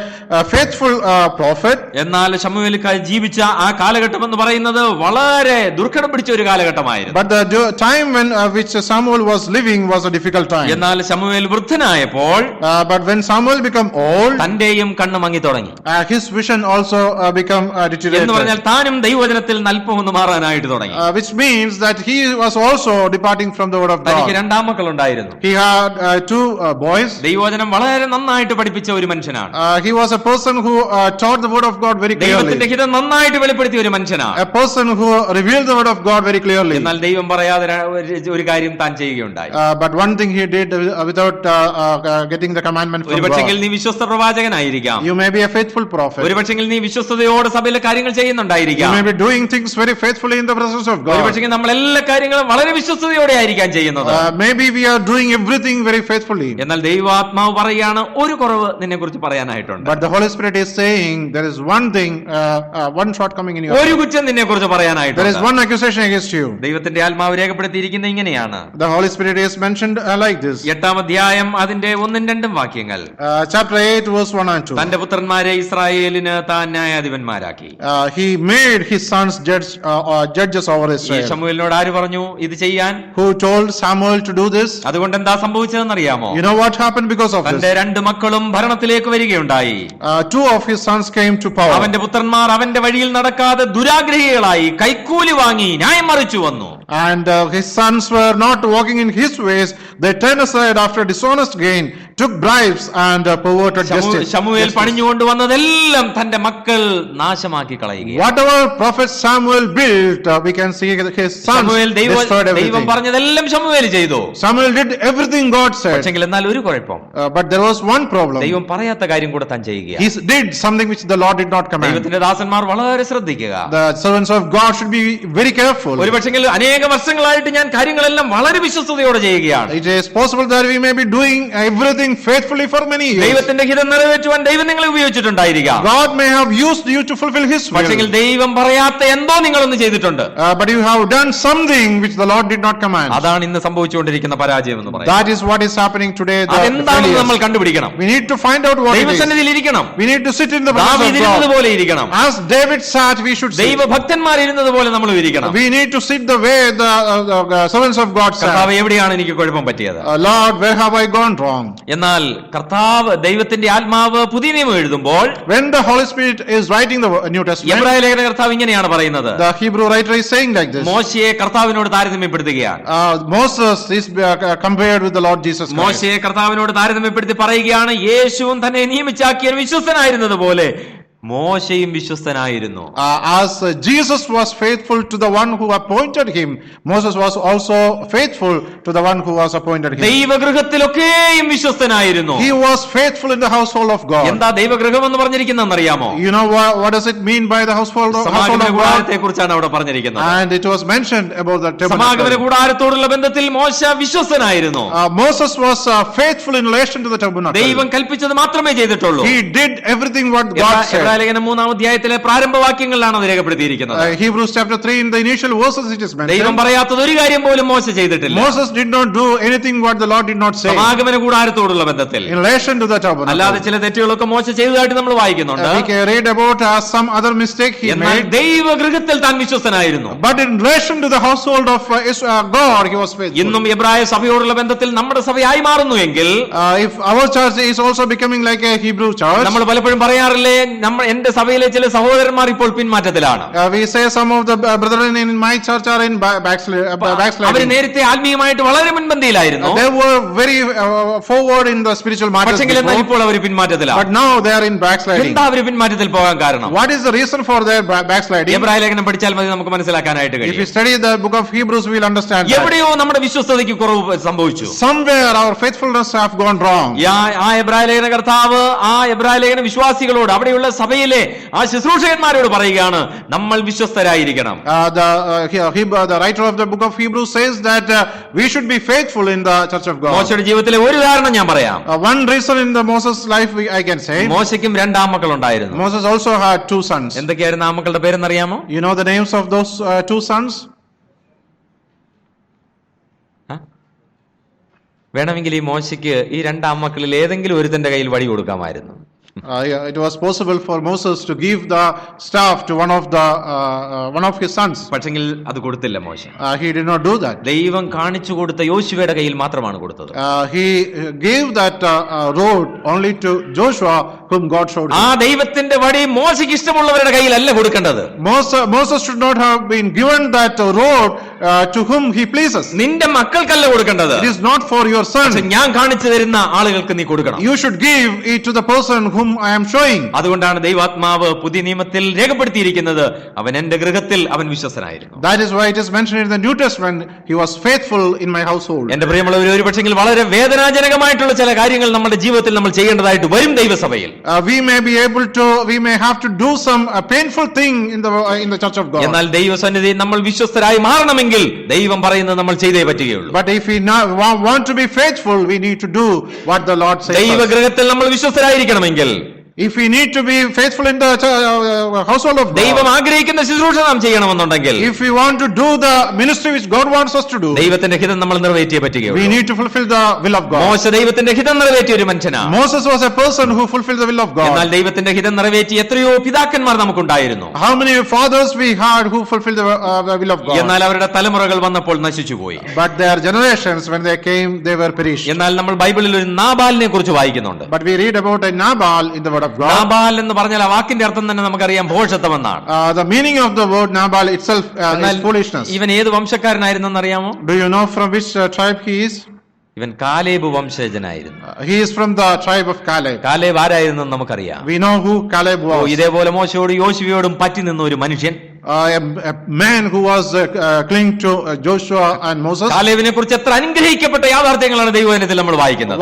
faithful prophet. എന്നാൽ ശമൂവേൽ ജീവിച്ച ആ കാലഘട്ടം എന്ന് പറയുന്നത് വളരെ ദുർഘടം പിടിച്ച ഒരു കാലഘട്ടമായിരുന്നു. But the time when which Samuel was living was a difficult time. എന്നാൽ ശമൂവേൽ വൃദ്ധനായപ്പോൾ, but when Samuel became old, തന്റെയും കണ്ണ് മങ്ങി തുടങ്ങി. his vision also become deteriorated. എന്ന് പറഞ്ഞാൽ താനും ദൈവവചനത്തിൽ നൽപ്പമൊന്ന് മാറാനായിട്ട് തുടങ്ങി. Which means that he was also departing from the word of God. തനിക്ക് 2 മക്കളുണ്ടായിരുന്നു. He had 2 boys. ദൈവവചനം വളരെ നന്നായിട്ട് പഠിപ്പിച്ച ഒരു മനുഷ്യനാണ്. He was a person who taught the word of God very clearly. ദൈവത്തിന്റെ ഹിതം നന്നായിട്ട് വെളിപ്പെടുത്തിയ ഒരു മനുഷ്യനാണ്. A person who revealed the word of God very clearly. എന്നാൽ ദൈവം പറയാതെ ഒരു കാര്യം താൻ ചെയ്യുകയുണ്ടായി. But one thing he did without getting the commandment from God. ഒരുപക്ഷെങ്കിൽ നീ വിശ്വസ്ത പ്രവാചകനായിരിക്കാം. You may be a faithful prophet. ഒരുപക്ഷെങ്കിൽ നീ വിശ്വസ്തയോടെ സഭയിലെ കാര്യങ്ങൾ ചെയ്യുന്നുണ്ടായിരിക്കാം. You may be doing things very faithfully in the presence of God. ഒരുപക്ഷെങ്കിൽ നമ്മൾ എല്ലാ കാര്യങ്ങളും വളരെ വിശ്വസ്തയോടെ ആയിരിക്കാം ചെയ്യുന്നത്. Maybe we are doing everything very faithfully. എന്നാൽ ദൈവാത്മാവ് പറയുകയാണ് ഒരു കുറവ് നിന്നെ കുറിച്ച് പറയാനായിട്ടുണ്ട്. But the Holy Spirit is saying there is one thing, one shortcoming in your life. ഒരു കുറ്റം നിന്നെ കുറിച്ച് പറയാനായിട്ടുണ്ട്. There is one accusation against you. ദൈവത്തിന്റെ ആത്മാവ് രേഖപ്പെടുത്തിയിരിക്കുന്ന ഇങ്ങനെയാണ്. The Holy Spirit is mentioned like this. 8-ാം അധ്യായം അതിന്റെ 1-2 വാക്യങ്ങൾ. Chapter 8 verse 1 and 2. തന്റെ പുത്രന്മാരെ ഇസ്രായേലിന് താൻ ന്യായാധിപന്മാരാക്കി. He made his sons judges over ഈ Israel. ശമൂവേലിനോട് ആര് പറഞ്ഞു ഇത് ചെയ്യാൻ? Who told Samuel to do this? അതുകൊണ്ട് എന്താ സംഭവിച്ചതെന്ന് അറിയാമോ? You know what happened because of തന്റെ this? 2 മക്കളും ഭരണത്തിലേക്ക് വരികയുണ്ടായി. 2 of his sons came to power. അവന്റെ പുത്രന്മാർ അവന്റെ വഴിയിൽ നടക്കാതെ ദുരാഗ്രഹികളായി കൈക്കൂലി വാങ്ങി ന്യായം മറിച്ചു വന്നു. And his sons were not walking in his ways. They turned aside after dishonest gain, took bribes and perverted justice. ശമൂവേൽ പണിഞ്ഞുകൊണ്ടുവന്നതെല്ലാം തന്റെ മക്കൾ നാശമാക്കി കളയുകയാണ്. Whatever prophet Samuel built, we can see his sons destroyed ദൈവം everything. പറഞ്ഞതെല്ലാം ശമൂവേൽ ചെയ്തു. Samuel did everything God said. പക്ഷെങ്കിൽ എന്നാൽ ഒരു കുഴപ്പം. But there was one problem. ദൈവം പറയാത്ത കാര്യം കൂടെ താൻ ചെയ്യുകയാണ്. He did something which the Lord did not command. ദൈവത്തിന്റെ ദാസന്മാർ വളരെ ശ്രദ്ധിക്കുക. The servants of God should be very careful. ഒരുപക്ഷെങ്കിൽ അനേക വർഷങ്ങളായിട്ട് ഞാൻ കാര്യങ്ങളെല്ലാം വളരെ വിശ്വസ്തയോടെ ചെയ്യുകയാണ്. It is possible that we may be doing everything faithfully for many years. ദൈവത്തിന്റെ ഹിതം നിറവേറ്റുവാൻ ദൈവം നിങ്ങളെ ഉപയോഗിച്ചിട്ടുണ്ടായിരിക്കാം. God may have used you to fulfill His will. പക്ഷെങ്കിൽ ദൈവം പറയാത്ത എന്തോ നിങ്ങളൊന്ന് ചെയ്തിട്ടുണ്ട്. But you have done something which the Lord did not command. അതാണ് ഇന്ന് സംഭവിച്ചുകൊണ്ടിരിക്കുന്ന പരാജയം എന്ന് പറയുന്നത്. That is what is happening today. അതെന്താണെന്ന് നമ്മൾ കണ്ടുപിടിക്കണം. We need to find out what it is. ദൈവസന്നിധിയിൽ ഇരിക്കണം. We need to sit in the presence of ദാവീദ് ഇരുന്നത് പോലെ ഇരിക്കണം. As David sat, we should sit. ദൈവഭക്തന്മാർ ഇരുന്നത് പോലെ നമ്മൾ ഇരിക്കണം. We need to sit the way the servants of God sat. കർത്താവ് എവിടെയാണ് എനിക്ക് കുഴപ്പം പറ്റിയത്? Lord, where have I gone wrong? എന്നാൽ കർത്താവ് ദൈവത്തിന്റെ ആത്മാവ് പുതിയ നിയമം എഴുതുമ്പോൾ When the Holy Spirit is writing the New Testament, എബ്രായ ലേഖന കർത്താവ് ഇങ്ങനെയാണ് പറയുന്നത്. the Hebrew writer is saying like this. മോശയെ കർത്താവിനോട് താരതമ്യപ്പെടുത്തുകയാണ്. Moses is compared with the Lord Jesus Christ. മോശയെ കർത്താവിനോട് താരതമ്യപ്പെടുത്തി പറയുകയാണ് യേശുവും തന്നെ നിയമിച്ചാക്കിയ വിശ്വസ്തനായിരുന്നത് പോലെ മോശയും വിശ്വസ്തനായിരുന്നു. As Jesus was faithful to the one who appointed him, Moses was also faithful to the one who was appointed him. ദൈവഗൃഹത്തിലൊക്കെയും വിശ്വസ്തനായിരുന്നു. He was faithful in the household of God. എന്താ ദൈവഗൃഹം എന്ന് പറഞ്ഞിരിക്കുന്നതെന്ന് അറിയാമോ? You know what does it mean by the household of God? കൂടാരത്തെ കുറിച്ചാണ് അവിടെ പറഞ്ഞിരിക്കുന്നത്. And it was mentioned about the സമാഗമന tabernacle. കൂടാരത്തോടുള്ള ബന്ധത്തിൽ മോശ വിശ്വസ്തനായിരുന്നു. Moses was faithful in relation to the tabernacle. ദൈവം കൽപ്പിച്ചത് മാത്രമേ ചെയ്തിട്ടുള്ളൂ. He did everything what God said. ലേഖനം 3-ാം അധ്യായത്തിലെ പ്രാരംഭവാക്യങ്ങളിലാണ് അത് രേഖപ്പെടുത്തിയിരിക്കുന്നത്. Hebrews chapter 3 in the initial verses it is mentioned. ദൈവം പറയാത്തത് ഒരു കാര്യം പോലും മോശ ചെയ്തിട്ടില്ല. Moses did not do anything what the Lord did not say. സമാഗമന കൂടാരത്തോടുള്ള ബന്ധത്തിൽ In relation to the tabernacle. അല്ലാതെ ചില തെറ്റുകളൊക്കെ മോശ ചെയ്തതായിട്ട് നമ്മൾ വായിക്കുന്നുണ്ട്. We can read about some other mistake he എന്നാൽ made. ദൈവഗൃഹത്തിൽ താൻ വിശ്വസ്തനായിരുന്നു. But in relation to the household of God, he was faithful. ഇന്നും എബ്രായ സഭയോടുള്ള ബന്ധത്തിൽ നമ്മുടെ സഭയായി മാറുന്നു എങ്കിൽ If our church is also becoming like a Hebrew church, നമ്മൾ പലപ്പോഴും പറയാറില്ലേ, എന്റെ സഭയിലെ ചില സഹോദരന്മാർ ഇപ്പോൾ പിൻമാറ്റത്തിലാണ്. we say some of the brethren in my church are in our backsliding. നേരത്തെ ആത്മീയമായിട്ട് വളരെ മുൻപന്തിയിലായിരുന്നു. They were very forward in the spiritual matters പക്ഷെങ്കിൽ എന്നാൽ before, ഇപ്പോൾ അവർ പിൻമാറ്റത്തിലാണ്. but now they are in backsliding. എന്താ അവർ പിൻമാറ്റത്തിൽ പോകാൻ കാരണം? What is the reason for their backsliding? എബ്രായ ലേഖനം പഠിച്ചാൽ മതി, നമുക്ക് മനസ്സിലാക്കാനായിട്ട് If we കഴിയും. study the book of Hebrews, we will understand that. എവിടെയോ നമ്മുടെ വിശ്വസ്തതയ്ക്ക് കുറവ് സംഭവിച്ചു. Somewhere our faithfulness have gone wrong. ആ എബ്രായ ലേഖന കർത്താവ് ആ എബ്രായ ലേഖന വിശ്വാസികളോട്, അവിടെയുള്ള സഭയിലെ ആ ശുശ്രൂഷകന്മാരോട് പറയുകയാണ്, നമ്മൾ വിശ്വസ്തരായിരിക്കണം. The writer of the book of Hebrews says that we should be faithful in the church of God. മോശയുടെ ജീവിതത്തിലെ ഒരു കാരണം ഞാൻ പറയാം. One reason in the Moses' life I can say. മോശയ്ക്കും 2 ആൺമക്കൾ ഉണ്ടായിരുന്നു. Moses also had 2 sons. എന്തൊക്കെയായിരുന്നു ആ മക്കളുടെ പേരെന്നറിയാമോ? You know the names of those 2 sons? വേണമെങ്കിൽ ഈ മോശയ്ക്ക് ഈ 2 ആൺമക്കളിൽ ഏതെങ്കിലും ഒരുത്തന്റെ കയ്യിൽ വടി കൊടുക്കാമായിരുന്നു. It was possible for Moses to give the staff to one of his sons. പക്ഷെങ്കിൽ അത് കൊടുത്തില്ല മോശ. He did not do that. ദൈവം കാണിച്ചു കൊടുത്ത യോശുവയുടെ കയ്യിൽ മാത്രമാണ് കൊടുത്തത്. He gave that road only to Joshua, whom God showed him. ആ ദൈവത്തിന്റെ വടി മോശയ്ക്ക് ഇഷ്ടമുള്ളവരുടെ കയ്യിലല്ല കൊടുക്കേണ്ടത്. Moses should not have been given that road to whom he pleases. നിന്റെ മക്കൾക്കല്ല കൊടുക്കേണ്ടത്. It is not for your son. ഞാൻ കാണിച്ചു തരുന്ന ആളുകൾക്ക് നീ കൊടുക്കണം. You should give it to the person whom I am showing. അതുകൊണ്ടാണ് ദൈവാത്മാവ് പുതിയ നിയമത്തിൽ രേഖപ്പെടുത്തിയിരിക്കുന്നത്, അവൻ എന്റെ ഗൃഹത്തിൽ അവൻ വിശ്വസ്തനായിരുന്നു. That is why it is mentioned in the New Testament, he was faithful in my household. എന്റെ പ്രിയമുള്ളവർ, ഒരു പക്ഷെങ്കിൽ വളരെ വേദനാജനകമായിട്ടുള്ള ചില കാര്യങ്ങൾ നമ്മുടെ ജീവിതത്തിൽ നമ്മൾ ചെയ്യേണ്ടതായിട്ട് വരും ദൈവസഭയിൽ. We may have to do some painful thing in the church of God. എന്നാൽ ദൈവസന്നിധിയിൽ നമ്മൾ വിശ്വസ്തരായി മാറണമെങ്കിൽ ദൈവം പറയുന്നത് നമ്മൾ ചെയ്തേ പറ്റുകയുള്ളൂ. But if we want to be faithful, we need to do what the Lord says. ദൈവഗൃഹത്തിൽ നമ്മൾ വിശ്വസ്തരായിരിക്കണമെങ്കിൽ, if we need to be faithful in the household of God, ദൈവം ആഗ്രഹിക്കുന്ന ശുശ്രൂഷ നാം ചെയ്യണമെന്നുണ്ടെങ്കിൽ, if we want to do the ministry which God wants us to do, ദൈവത്തിന്റെ ഹിതം നമ്മൾ നിറവേറ്റിയേ പറ്റുകയുള്ളൂ. we need to fulfill the will of God. മോശ ദൈവത്തിന്റെ ഹിതം നിറവേറ്റിയ ഒരു മനുഷ്യനാണ്. Moses was a person who fulfilled the will of God. എന്നാൽ ദൈവത്തിന്റെ ഹിതം നിറവേറ്റി എത്രയോ പിതാക്കന്മാർ നമുക്കുണ്ടായിരുന്നു. How many fathers we had who fulfilled the will of God? എന്നാൽ അവരുടെ തലമുറകൾ വന്നപ്പോൾ നശിച്ചുപോയി. But their generations, when they came, they were perished. എന്നാൽ നമ്മൾ ബൈബിളിൽ ഒരു നാബാലിനെ കുറിച്ച് വായിക്കുന്നുണ്ട്. But we read about a Nabal in the word of God. Nabal എന്ന് പറഞ്ഞാൽ ആ വാക്കിന്റെ അർത്ഥം തന്നെ നമുക്കറിയാം, ഭോഷത്വമെന്നാണ്. The meaning of the word Nabal itself is foolishness. ഇവൻ ഏത് വംശക്കാരനായിരുന്നെന്ന് അറിയാമോ? Do you know from which tribe he is? ഇവൻ കാലേബ് വംശജനായിരുന്നു. He is from the tribe of Caleb. Caleb ആരായിരുന്നു നമുക്കറിയാം. We know who Caleb was. ഇതേപോലെ മോശയോടും യോശുവയോടും പറ്റി നിന്ന ഒരു മനുഷ്യൻ, a man who was clinging to Joshua and Moses. കാലേബിനെ കുറിച്ച് എത്ര അനുഗ്രഹിക്കപ്പെട്ട യാഥാർത്ഥ്യങ്ങളാണ് ദൈവവചനത്തിൽ നമ്മൾ വായിക്കുന്നത്.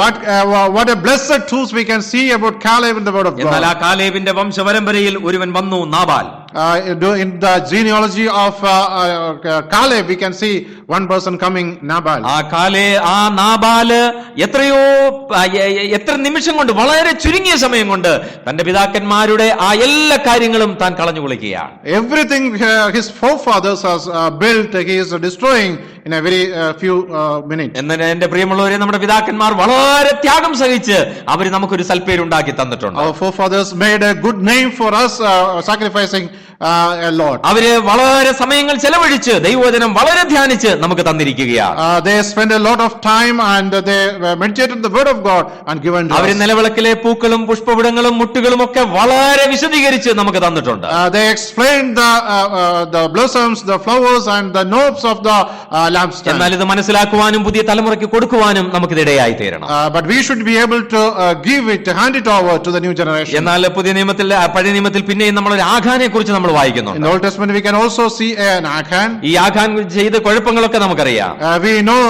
What a blessed truth we can see about Caleb in the word of God. എന്നാൽ ആ കാലേബിന്റെ വംശപരമ്പരയിൽ ഒരുവൻ വന്നു, Nabal. In the genealogy of Caleb, we can see one person coming, Nabal. ആ നാബാല് എത്ര നിമിഷം കൊണ്ട്, വളരെ ചുരുങ്ങിയ സമയം കൊണ്ട് തന്റെ പിതാക്കന്മാരുടെ ആ എല്ലാ കാര്യങ്ങളും താൻ കളഞ്ഞു കുളിക്കുകയാണ്. Everything his forefathers has built, he is destroying in a very few minutes. എന്നാൽ എന്റെ പ്രിയമുള്ളവരെ, നമ്മുടെ പിതാക്കന്മാർ വളരെ ത്യാഗം സഹിച്ച് അവർ നമുക്കൊരു സൽപ്പേരുണ്ടാക്കി തന്നിട്ടുണ്ട്. Our forefathers made a good name for us, sacrificing a lot. അവര് വളരെ സമയങ്ങൾ ചെലവഴിച്ച് ദൈവവചനം വളരെ ധ്യാനിച്ച് നമുക്ക് തന്നിരിക്കുകയാണ്. They spent a lot of time and they meditated the word of God and given to us. അവര് നിലവിളക്കിലെ പൂക്കളും പുഷ്പപുടങ്ങളും മുട്ടുകളും ഒക്കെ വളരെ വിശദീകരിച്ച് നമുക്ക് തന്നിട്ടുണ്ട്. They explained the blossoms, the flowers and the knobs of the lampstand. എന്നാൽ ഇത് മനസ്സിലാക്കുവാനും പുതിയ തലമുറയ്ക്ക് കൊടുക്കുവാനും നമുക്കിത് ഇടയായി തീരണം. But we should be able to give it, hand it over to the new generation. എന്നാൽ പുതിയ നിയമത്തിൽ പഴയ നിയമത്തിൽ പിന്നെയും നമ്മൾ ഒരു ആഖാനെ കുറിച്ച് നമ്മൾ In വായിക്കുന്നുണ്ട്. the Old Testament, we can also see an Achan. ഈ ആഖാൻ ചെയ്ത കുഴപ്പങ്ങളൊക്കെ നമുക്കറിയാം. We know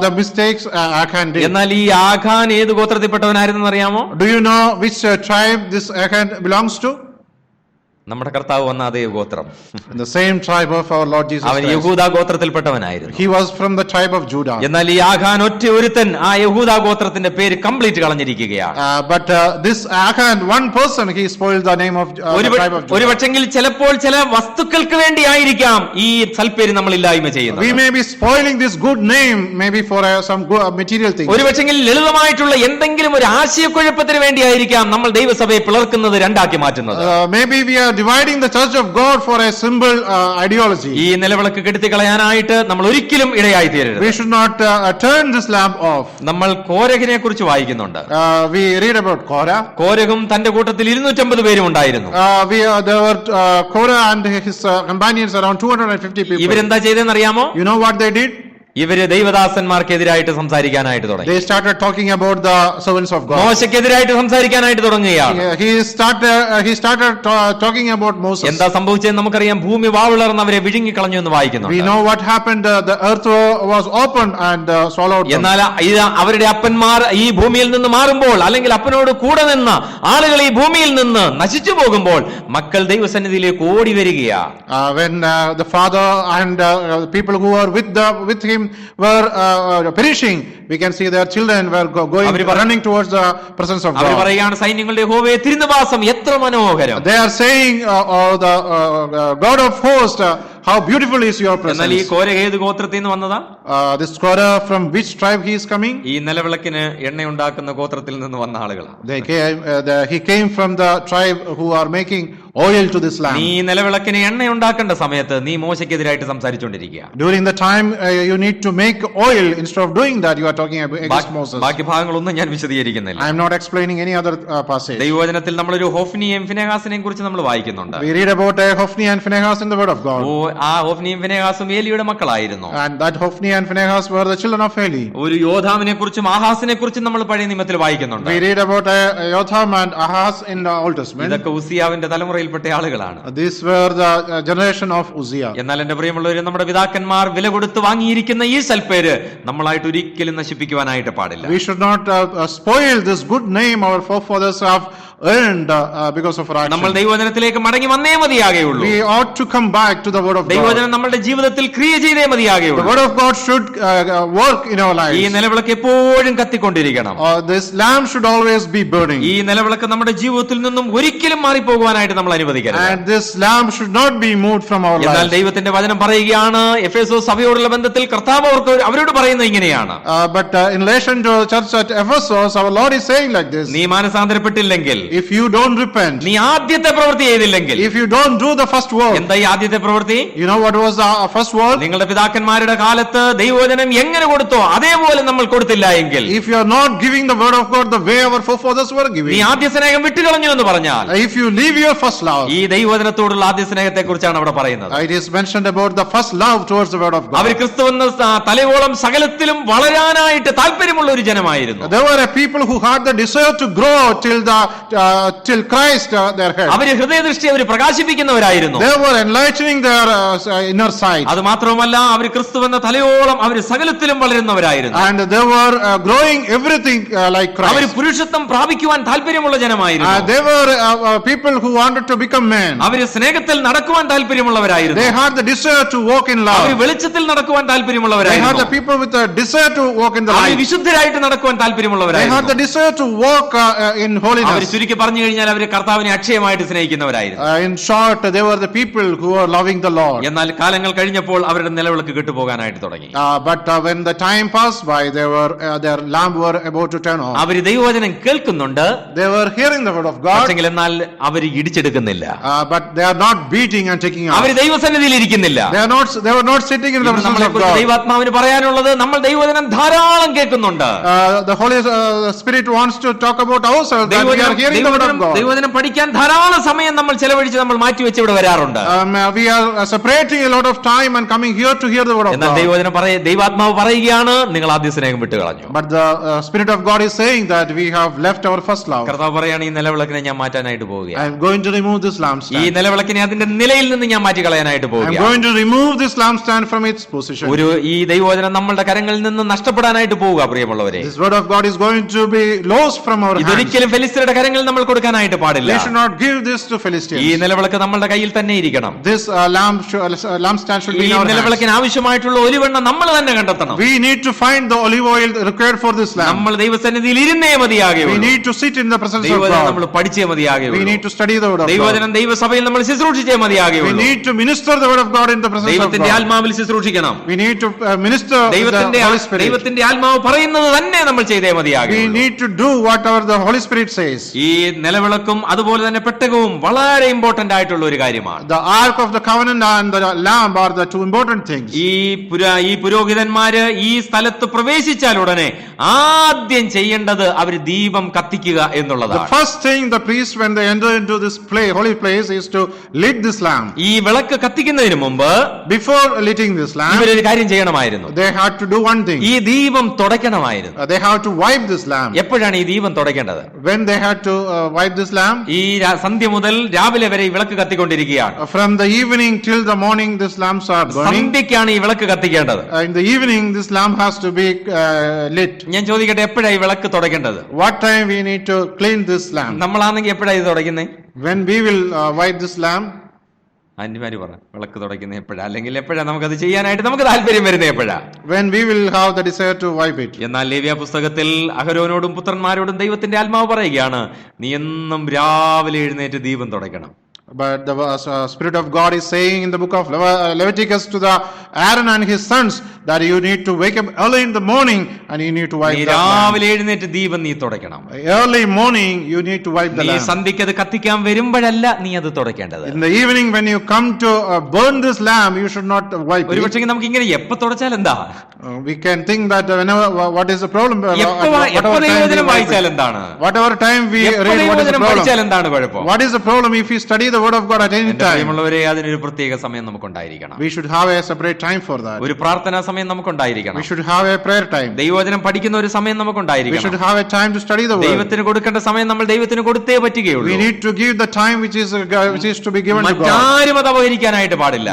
the mistakes Achan did. എന്നാൽ ഈ ആഖാൻ ഏത് ഗോത്രത്തിൽപ്പെട്ടവനായിരുന്നു അറിയാമോ? Do you know which tribe this Achan belongs to? നമ്മുടെ കർത്താവ് വന്ന അതേ ഗോത്രം. The same tribe of our Lord Jesus അവൻ Christ. യഹൂദ ഗോത്രത്തിൽപ്പെട്ടവനായിരുന്നു. He was from the tribe of Judah. എന്നാൽ ഈ ആഖാൻ ഒറ്റ ഒരുത്തൻ ആ യഹൂദ ഗോത്രത്തിന്റെ പേര് complete കളഞ്ഞിരിക്കുകയാണ്. But this Achan, one person, he spoiled the name of the tribe of ഒരു Judah. പക്ഷെങ്കിൽ ചിലപ്പോൾ ചില വസ്തുക്കൾക്ക് വേണ്ടിയായിരിക്കാം ഈ സൽപ്പേര് നമ്മൾ ഇല്ലായ്മ ചെയ്യുന്നത്. We may be spoiling this good name, maybe for some good material things. ഒരു പക്ഷെങ്കിൽ ലളിതമായിട്ടുള്ള എന്തെങ്കിലും ഒരു ആശയക്കുഴപ്പത്തിന് വേണ്ടിയായിരിക്കാം നമ്മൾ ദൈവസഭയെ പിളർക്കുന്നത്, രണ്ടാക്കി മാറ്റുന്നത്. Maybe we are dividing the church of God for a symbol ideology. ഈ നിലവിളക്ക് കെടുത്തി കളയാനായിട്ട് നമ്മൾ ഒരിക്കലും ഇടയായി തീരരുത്. We should not turn this lamp off. നമ്മൾ കോരഹിനെ കുറിച്ച് വായിക്കുന്നുണ്ട്. We read about Korah. കോരഹും തന്റെ കൂട്ടത്തിൽ 250 പേരും ഉണ്ടായിരുന്നു. There were Korah and his companions, around 250 people. ഇവരെന്താ ചെയ്തതെന്ന് അറിയാമോ? You know what they did? ഇവര് ദൈവദാസന്മാർക്കെതിരായിട്ട് സംസാരിക്കാനായിട്ട് തുടങ്ങി. They started talking about the servants of God. മോശയ്ക്കെതിരായിട്ട് സംസാരിക്കാനായിട്ട് തുടങ്ങുകയാണ്. He started talking about Moses. എന്താ സംഭവിച്ചതെന്ന് നമുക്കറിയാം. ഭൂമി വാവിളർന്ന് അവരെ വിഴുങ്ങിക്കളഞ്ഞു എന്ന് വായിക്കുന്നു. We know what happened. The earth was opened and swallowed them. എന്നാൽ ഇത് അവരുടെ അപ്പന്മാർ ഈ ഭൂമിയിൽ നിന്ന് മാറുമ്പോൾ, അല്ലെങ്കിൽ അപ്പനോട് കൂടെ നിന്ന് ആളുകൾ ഈ ഭൂമിയിൽ നിന്ന് നശിച്ചു പോകുമ്പോൾ മക്കൾ ദൈവസന്നിധിയിലേക്ക് ഓടി വരികയാ. When the father and people who were with him were perishing, we can see their children were running towards the presence of our God. പറയുകയാണ്, സൈന്യങ്ങളുടെ യഹോവേ തിരുനിവാസം എത്ര മനോഹരം. They are saying, the God of hosts, how beautiful is your എന്നാൽ ഈ presence. Korah ഏത് ഗോത്രത്തിൽ നിന്ന് വന്നതാ? This Korah, from which tribe he is coming? ഈ നിലവിളക്കിന് എണ്ണയുണ്ടാക്കുന്ന ഗോത്രത്തിൽ നിന്ന് വന്ന ആളുകളാണ്. He came from the tribe who are making oil to this lamp. നീ നിലവിളക്കിന് എണ്ണയുണ്ടാക്കേണ്ട സമയത്ത് നീ മോശയ്ക്കെതിരായിട്ട് സംസാരിച്ചുകൊണ്ടിരിക്കുക. During the time you need to make oil, instead of doing that, you are talking against Moses. ബാക്കി ഭാഗങ്ങളൊന്നും ഞാൻ വിശദീകരിക്കുന്നില്ല. I am not explaining any other passage. ദൈവവചനത്തിൽ നമ്മളൊരു ഹോഫ്നിയെയും ഫിനെഹാസിനെയും കുറിച്ച് നമ്മൾ വായിക്കുന്നുണ്ട്. We read about Hophni and Phinehas in the Word of God. ആ ഹോഫ്നിയും ഫിനെഹാസും ഏലിയുടെ മക്കളായിരുന്നു. And that Hophni and Phinehas were the children of Eli. ഒരു യോധാമിനെ കുറിച്ചും ആഹാസിനെ കുറിച്ചും നമ്മൾ പഴയ നിയമത്തിൽ വായിക്കുന്നുണ്ട്. We read about Jotham and Ahaz in the Old Testament. ഇതൊക്കെ ഉസിയാവിന്റെ തലമുറയിൽപ്പെട്ട ആളുകളാണ്. These were the generation of Uzziah. എന്നാൽ എന്റെ പ്രിയമുള്ളവര്, നമ്മുടെ പിതാക്കന്മാർ വില കൊടുത്ത് വാങ്ങിയിരിക്കുന്ന ഈ സൽപ്പേര് നമ്മളായിട്ട് ഒരിക്കലും നശിപ്പിക്കുവാനായിട്ട് പാടില്ല. We should not spoil this good name our forefathers have earned because of our actions. നമ്മൾ ദൈവവചനത്തിലേക്ക് മടങ്ങി വന്നേ മതിയാകെയുള്ളൂ. We ought to come back to the Word of God. ദൈവവചനം നമ്മുടെ ജീവിതത്തിൽ ക്രിയ ചെയ്തേ The മതിയാകെയുള്ളൂ. Word of God should work in our lives. ഈ നിലവിളക്ക് എപ്പോഴും കത്തിക്കൊണ്ടിരിക്കണം. This lamp should always be burning. ഈ നിലവിളക്ക് നമ്മുടെ ജീവിതത്തിൽ നിന്നും ഒരിക്കലും മാറിപ്പോകുവാനായിട്ട് നമ്മൾ അനുവദിക്കരുത്. And this lamp should not be moved from our എന്നാൽ lives. ദൈവത്തിന്റെ വചനം പറയുകയാണ്, എഫേസോസ് സഭയോടുള്ള ബന്ധത്തിൽ കർത്താവ് അവരോട് പറയുന്നത് ഇങ്ങനെയാണ്. But in relation to the church at Ephesus, our Lord is saying like this: നീ മാനസാന്തരപ്പെട്ടില്ലെങ്കിൽ, if you don't repent, നീ ആദ്യത്തെ പ്രവൃത്തി ചെയ്തില്ലെങ്കിൽ, if you don't do the first work. എന്താ ഈ ആദ്യത്തെ പ്രവൃത്തി? You know what was the first work? നിങ്ങളുടെ പിതാക്കന്മാരുടെ കാലത്ത് ദൈവവചനം എങ്ങനെ കൊടുത്തോ അതേപോലെ നമ്മൾ കൊടുത്തില്ല എങ്കിൽ, If you are not giving the Word of God the way our forefathers were നീ giving, ആദ്യ സ്നേഹം വിട്ടുകളഞ്ഞു എന്ന് പറഞ്ഞാൽ, if you leave your first love, ഈ ദൈവവചനത്തോടുള്ള ആദ്യ സ്നേഹത്തെ കുറിച്ചാണ് അവിടെ പറയുന്നത്. it is mentioned about the first love towards the Word of our God. ക്രിസ്തുവെന്ന തലയോളം സകലത്തിലും വളരാനായിട്ട് താല്പര്യമുള്ള ഒരു ജനമായിരുന്നു. There were a people who had the desire to grow till Christ their head. അവര് ഹൃദയദൃഷ്ടി അവർ പ്രകാശിപ്പിക്കുന്നവരായിരുന്നു. They were enlightening their inner sight. അത് മാത്രമല്ല, അവർ ക്രിസ്തുവെന്ന തലയോളം അവർ സകലത്തിലും വളരുന്നവരായിരുന്നു. And they were growing everything like our Christ. പുരുഷത്വം പ്രാപിക്കുവാൻ താല്പര്യമുള്ള ജനമായിരുന്നു. They were people who wanted to become men. അവര് സ്നേഹത്തിൽ നടക്കുവാൻ താല്പര്യമുള്ളവരായിരുന്നു. They had the desire to walk in our love. വെളിച്ചത്തിൽ നടക്കുവാൻ They had താല്പര്യമുള്ളവരായിരുന്നു. the people with the desire to walk in the our light. വിശുദ്ധരായിട്ട് നടക്കുവാൻ They had താല്പര്യമുള്ളവരായിരുന്നു. the desire to walk in our holiness. ചുരുക്കി പറഞ്ഞു കഴിഞ്ഞാൽ അവർ കർത്താവിനെ അക്ഷയമായിട്ട് സ്നേഹിക്കുന്നവരായിരുന്നു. In short, they were the people who were loving the Lord. എന്നാൽ കാലങ്ങൾ കഴിഞ്ഞപ്പോൾ അവരുടെ നിലവിളക്ക് കെട്ടുപോകാനായിട്ട് തുടങ്ങി. But when the time passed by, their lamp were about to turn off. അവര് ദൈവവചനം കേൾക്കുന്നുണ്ട്, They were hearing the Word of God, പക്ഷെങ്കിൽ എന്നാൽ അവർ ഇടിച്ചെടുക്കുന്നില്ല. but they are not beating and taking off. അവർ ദൈവസന്നിധിയിൽ ഇരിക്കുന്നില്ല. They were not sitting in the presence നമ്മളെ of കുറിച്ച് God. ദൈവാത്മാവിന് പറയാനുള്ളത്, നമ്മൾ ദൈവവചനം ധാരാളം കേൾക്കുന്നുണ്ട്. The Holy Spirit wants to talk about ourselves, that we are hearing hearing the word of God. ദൈവവചനം പഠിക്കാൻ ധാരാളം സമയം നമ്മൾ ചെലവഴിച്ച് നമ്മൾ മാറ്റിവെച്ച് ഇവിടെ വരാറുണ്ട്. We are separating a lot of time and coming here to hear the word of എന്നാൽ God. ദൈവാത്മാവ് പറയുകയാണ്, നിങ്ങൾ ആദ്യ സ്നേഹം വിട്ടു കളഞ്ഞു. But the Spirit of God is saying that we have left our first love. കർത്താവ് പറയാണ്, ഈ നിലവിളക്കിനെ ഞാൻ മാറ്റാനായിട്ട് പോവുകയാണ്. I am going to remove this ഈ lampstand. നിലവിളക്കിനെ അതിന്റെ നിലയിൽ നിന്ന് ഞാൻ മാറ്റി കളയാനായിട്ട് I am പോവുകയാണ്. going to remove this lampstand from its position. ഈ ദൈവവചനം നമ്മളുടെ കരങ്ങളിൽ നിന്ന് നഷ്ടപ്പെടാനായിട്ട് പോവുക പ്രിയമുള്ളവരെ. This word of God is going to be lost from our hands. ഇതൊരിക്കലും ഫെലിസ്ത്യരുടെ കരങ്ങളിൽ നമ്മൾ കൊടുക്കാനായിട്ട് പാടില്ല. We should not give this to Philistines. ഈ നിലവിളക്ക് നമ്മളുടെ കയ്യിൽ തന്നെ ഇരിക്കണം. This lampstand should be ഈ in our hands. നിലവിളക്കിന് ആവശ്യമായിട്ടുള്ള ഒലിവെണ്ണ നമ്മൾ തന്നെ കണ്ടെത്തണം. We need to find the olive oil required for this lamp. നമ്മൾ ദൈവസന്നിധിയിൽ ഇരുന്നേ മതിയാകുകയുള്ളൂ. We need to sit in the presence of ദൈവവചനം God. നമ്മൾ പഠിച്ചേ മതിയാകുകയുള്ളൂ. We need to study the word of God. ദൈവവചനം ദൈവസഭയിൽ നമ്മൾ ശുശ്രൂഷിച്ചേ We മതിയാകുകയുള്ളൂ. need to minister the word of God in the presence of ദൈവത്തിന്റെ God. ആത്മാവിൽ ശുശ്രൂഷിക്കണം. We need to minister the Holy Spirit. ദൈവത്തിന്റെ ആത്മാവ് പറയുന്നത് തന്നെ നമ്മൾ ചെയ്തേ We മതിയാകുകയുള്ളൂ. need to do whatever the Holy Spirit says. ഈ നിലവിളക്കും അതുപോലെ തന്നെ പെട്ടകവും വളരെ ഇമ്പോർട്ടന്റ് ആയിട്ടുള്ള ഒരു കാര്യമാണ്. The Ark of the Covenant and the Lamb are the two important things. ഈ പുരോഹിതന്മാര് ഈ സ്ഥലത്ത് പ്രവേശിച്ചാൽ ഉടനെ ആദ്യം ചെയ്യേണ്ടത് അവർ ദീപം കത്തിക്കുക The എന്നുള്ളതാണ്. first thing the priests when they enter into this holy place is to lit this lamp. ഈ വിളക്ക് കത്തിക്കുന്നതിന് മുമ്പ് Before lighting this lamp, ഇവരൊരു കാര്യം ചെയ്യണമായിരുന്നു. they had to do one thing. ഈ ദീപം തുടയ്ക്കണമായിരുന്നു. They have to wipe this lamp. എപ്പോഴാണ് ഈ ദീപം തുടയ്ക്കേണ്ടത്? When they had to wipe this lamp, ഈ സന്ധ്യ മുതൽ രാവിലെ വരെ ഈ വിളക്ക് കത്തിക്കൊണ്ടിരിക്കുകയാണ്. from the evening till the morning these lamps are burning. സന്ധ്യക്കാണ് ഈ വിളക്ക് കത്തിക്കേണ്ടത്. In the evening this lamp has to be lit. ഞാൻ ചോദിക്കട്ടെ, എപ്പോഴാണ് ഈ വിളക്ക് തുടയ്ക്കേണ്ടത്? What time we need to clean this lamp? നമ്മളാണെങ്കിൽ എപ്പോഴാണ് ഇത് തുടയ്ക്കുന്നത്? When we will wipe this lamp? ആന്റിമാര് പറഞ്ഞു, വിളക്ക് തുടയ്ക്കുന്നത് എപ്പോഴാ, അല്ലെങ്കിൽ എപ്പോഴാ നമുക്കത് ചെയ്യാനായിട്ട് നമുക്ക് താല്പര്യം വരുന്നത് എപ്പോഴാ? When we will have the desire to wipe it. എന്നാൽ ലേവ്യ പുസ്തകത്തിൽ അഹരോനോടും പുത്രന്മാരോടും ദൈവത്തിന്റെ ആത്മാവ് പറയുകയാണ്, നീ എന്നും രാവിലെ എഴുന്നേറ്റ് ദീപം തുടയ്ക്കണം. But the Spirit of God is saying in the book of Leviticus to the Aaron and his sons that you need to wake up early in the morning and you need to wipe നീ the lamp. രാവിലെ എഴുന്നേറ്റ് ദീപം നീ തുടയ്ക്കണം. Early morning you need to wipe the നീ lamp. സന്ധ്യയ്ക്ക് അത് കത്തിക്കാൻ വരുമ്പോഴല്ല നീ അത് തുടയ്ക്കേണ്ടത്. In the evening when you come to burn this lamp, you should not wipe ഒരു it. പക്ഷേ നമുക്ക് ഇങ്ങനെ എപ്പോ തുടച്ചാൽ എന്താ? We can think that whenever what is the problem? എപ്പോ ദൈവവചനം വായിച്ചാൽ എന്താണ്? Whatever time we read, what is the ദൈവവചനം പഠിച്ചാൽ problem? എന്താണ് കുഴപ്പം? What is the problem if we study the word of God at any time? പ്രിയമുള്ളവരെ, അതിനൊരു പ്രത്യേക സമയം നമുക്കുണ്ടായിരിക്കണം. We should have a separate time for that. ഒരു പ്രാർത്ഥനാ സമയം നമുക്കുണ്ടായിരിക്കണം. We should have a prayer time. ദൈവവചനം പഠിക്കുന്ന ഒരു സമയം We നമുക്കുണ്ടായിരിക്കണം. should have a time to study the word. ദൈവത്തിന് കൊടുക്കേണ്ട സമയം നമ്മൾ ദൈവത്തിന് കൊടുത്തേ പറ്റുകയുള്ളൂ. We need to give the time which is to be given to God. മറ്റാരും അത് അപഹരിക്കാനായിട്ട് പാടില്ല.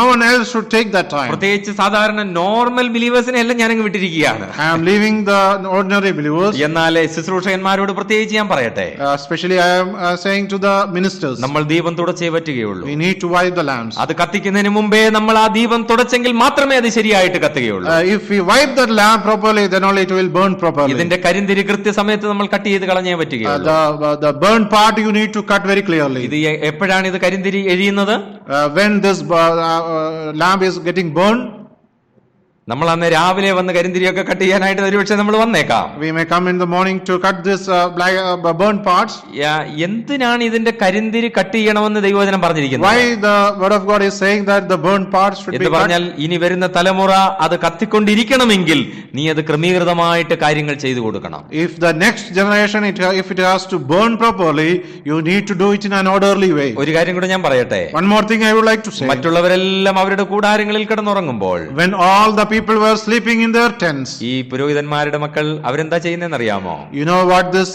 No one else should take that time. പ്രത്യേകിച്ച് സാധാരണ നോർമൽ ബിലീവേഴ്സിനെ എല്ലാം ഞാനങ്ങ് വിട്ടിരിക്കുകയാണ്. I am leaving the ordinary believers. എന്നാൽ ശുശ്രൂഷകന്മാരോട് പ്രത്യേകിച്ച് ഞാൻ പറയട്ടെ, Especially I am saying to the ministers. നമ്മൾ ദീപം തുടച്ചേ പറ്റുകയുള്ളൂ. We need to wipe the lamps. അത് കത്തിക്കുന്നതിന് മുമ്പേ നമ്മൾ ആ ദീപം തുടച്ചെങ്കിൽ മാത്രമേ അത് ശരിയായിട്ട് കത്തുകയുള്ളൂ. If we wipe the lamp properly, then only it will burn properly. ഇതിന്റെ കരിന്തിരി കൃത്യസമയത്ത് നമ്മൾ കട്ട് ചെയ്ത് കളഞ്ഞേ പറ്റുകയുള്ളൂ. The burn part you need to cut very clearly. ഇത് എപ്പോഴാണ് ഇത് കരിന്തിരി എഴിയുന്നത്? When this lamp is getting burned. നമ്മൾ അന്ന് രാവിലെ വന്ന് കരിന്തിരിയൊക്കെ കട്ട് ചെയ്യാനായിട്ട് ഒരുപക്ഷെ നമ്മൾ വന്നേക്കാം. We may come in the morning to cut this burnt parts. എന്തിനാണ് ഇതിന്റെ കരിന്തിരി കട്ട് ചെയ്യണമെന്ന് ദൈവവചനം പറഞ്ഞിരിക്കുന്നത്? Why the word of God is saying that the burnt parts should be cut? പറഞ്ഞാൽ ഇനി വരുന്ന തലമുറ അത് കത്തിക്കൊണ്ടിരിക്കണമെങ്കിൽ നീ അത് ക്രമീകൃതമായിട്ട് കാര്യങ്ങൾ ചെയ്തു കൊടുക്കണം. If the next generation if it has to burn properly, you need to do it in an orderly way. ഒരു കാര്യം കൂടെ ഞാൻ പറയട്ടെ. One more thing I would like to say. മറ്റുള്ളവരെല്ലാം അവരുടെ കൂടാരങ്ങളിൽ കിടന്നുറങ്ങുമ്പോൾ, when all the people were sleeping in their tents, ഈ പുരോഹിതന്മാരുടെ മക്കൾ അവരെന്താ ചെയ്യുന്നതെന്ന് അറിയാമോ? You know what this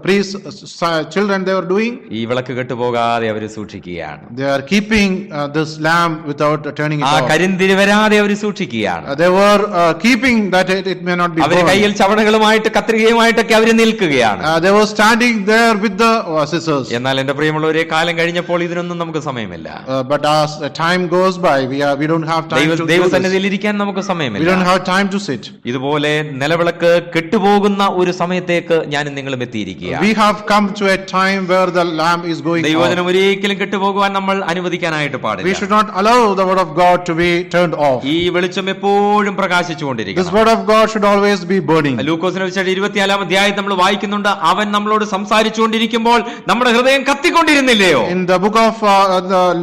priests children they were doing? ഈ വിളക്ക് കെട്ടുപോകാതെ അവർ സൂക്ഷിക്കുകയാണ്. They are keeping this lamp without turning it ആ off. കരിന്തിരി വരാതെ അവർ സൂക്ഷിക്കുകയാണ്. They were keeping that it may not be burned. അവർ കയ്യിൽ ചവണകളുമായിട്ട് കത്രികയുമായിട്ടൊക്കെ അവർ നിൽക്കുകയാണ്. They were standing there with the scissors. എന്നാൽ എന്റെ പ്രിയമുള്ളവരെ, കാലം കഴിഞ്ഞപ്പോൾ ഇതിനൊന്നും നമുക്ക് സമയമില്ല. But as time goes by, we don't have time to ദൈവസന്നിധിയിൽ ഇരിക്കാൻ നമുക്ക് സമയമില്ല. We don't have time to sit. ഇതുപോലെ നിലവിളക്ക് കെട്ടുപോകുന്ന ഒരു സമയത്തേക്ക് ഞാനും നിങ്ങളും എത്തിയിരിക്കുകയാണ്. We have come to a time where the lamp is going out. ദൈവവചനം ഒരിക്കലും കെട്ടുപോകുവാൻ നമ്മൾ അനുവദിക്കാനായിട്ട് പാടില്ല. We should not allow the word of God to be turned off. ഈ വെളിച്ചം എപ്പോഴും പ്രകാശിച്ചുകൊണ്ടിരിക്കണം. This word of God should always be burning. ലൂക്കോസിനെ കുറിച്ച് 24-ാം അധ്യായത്തിൽ നമ്മൾ വായിക്കുന്നുണ്ട്, അവൻ നമ്മളോട് സംസാരിച്ചുകൊണ്ടിരിക്കുമ്പോൾ നമ്മുടെ ഹൃദയം കത്തിക്കൊണ്ടിരുന്നില്ലയോ? In the book of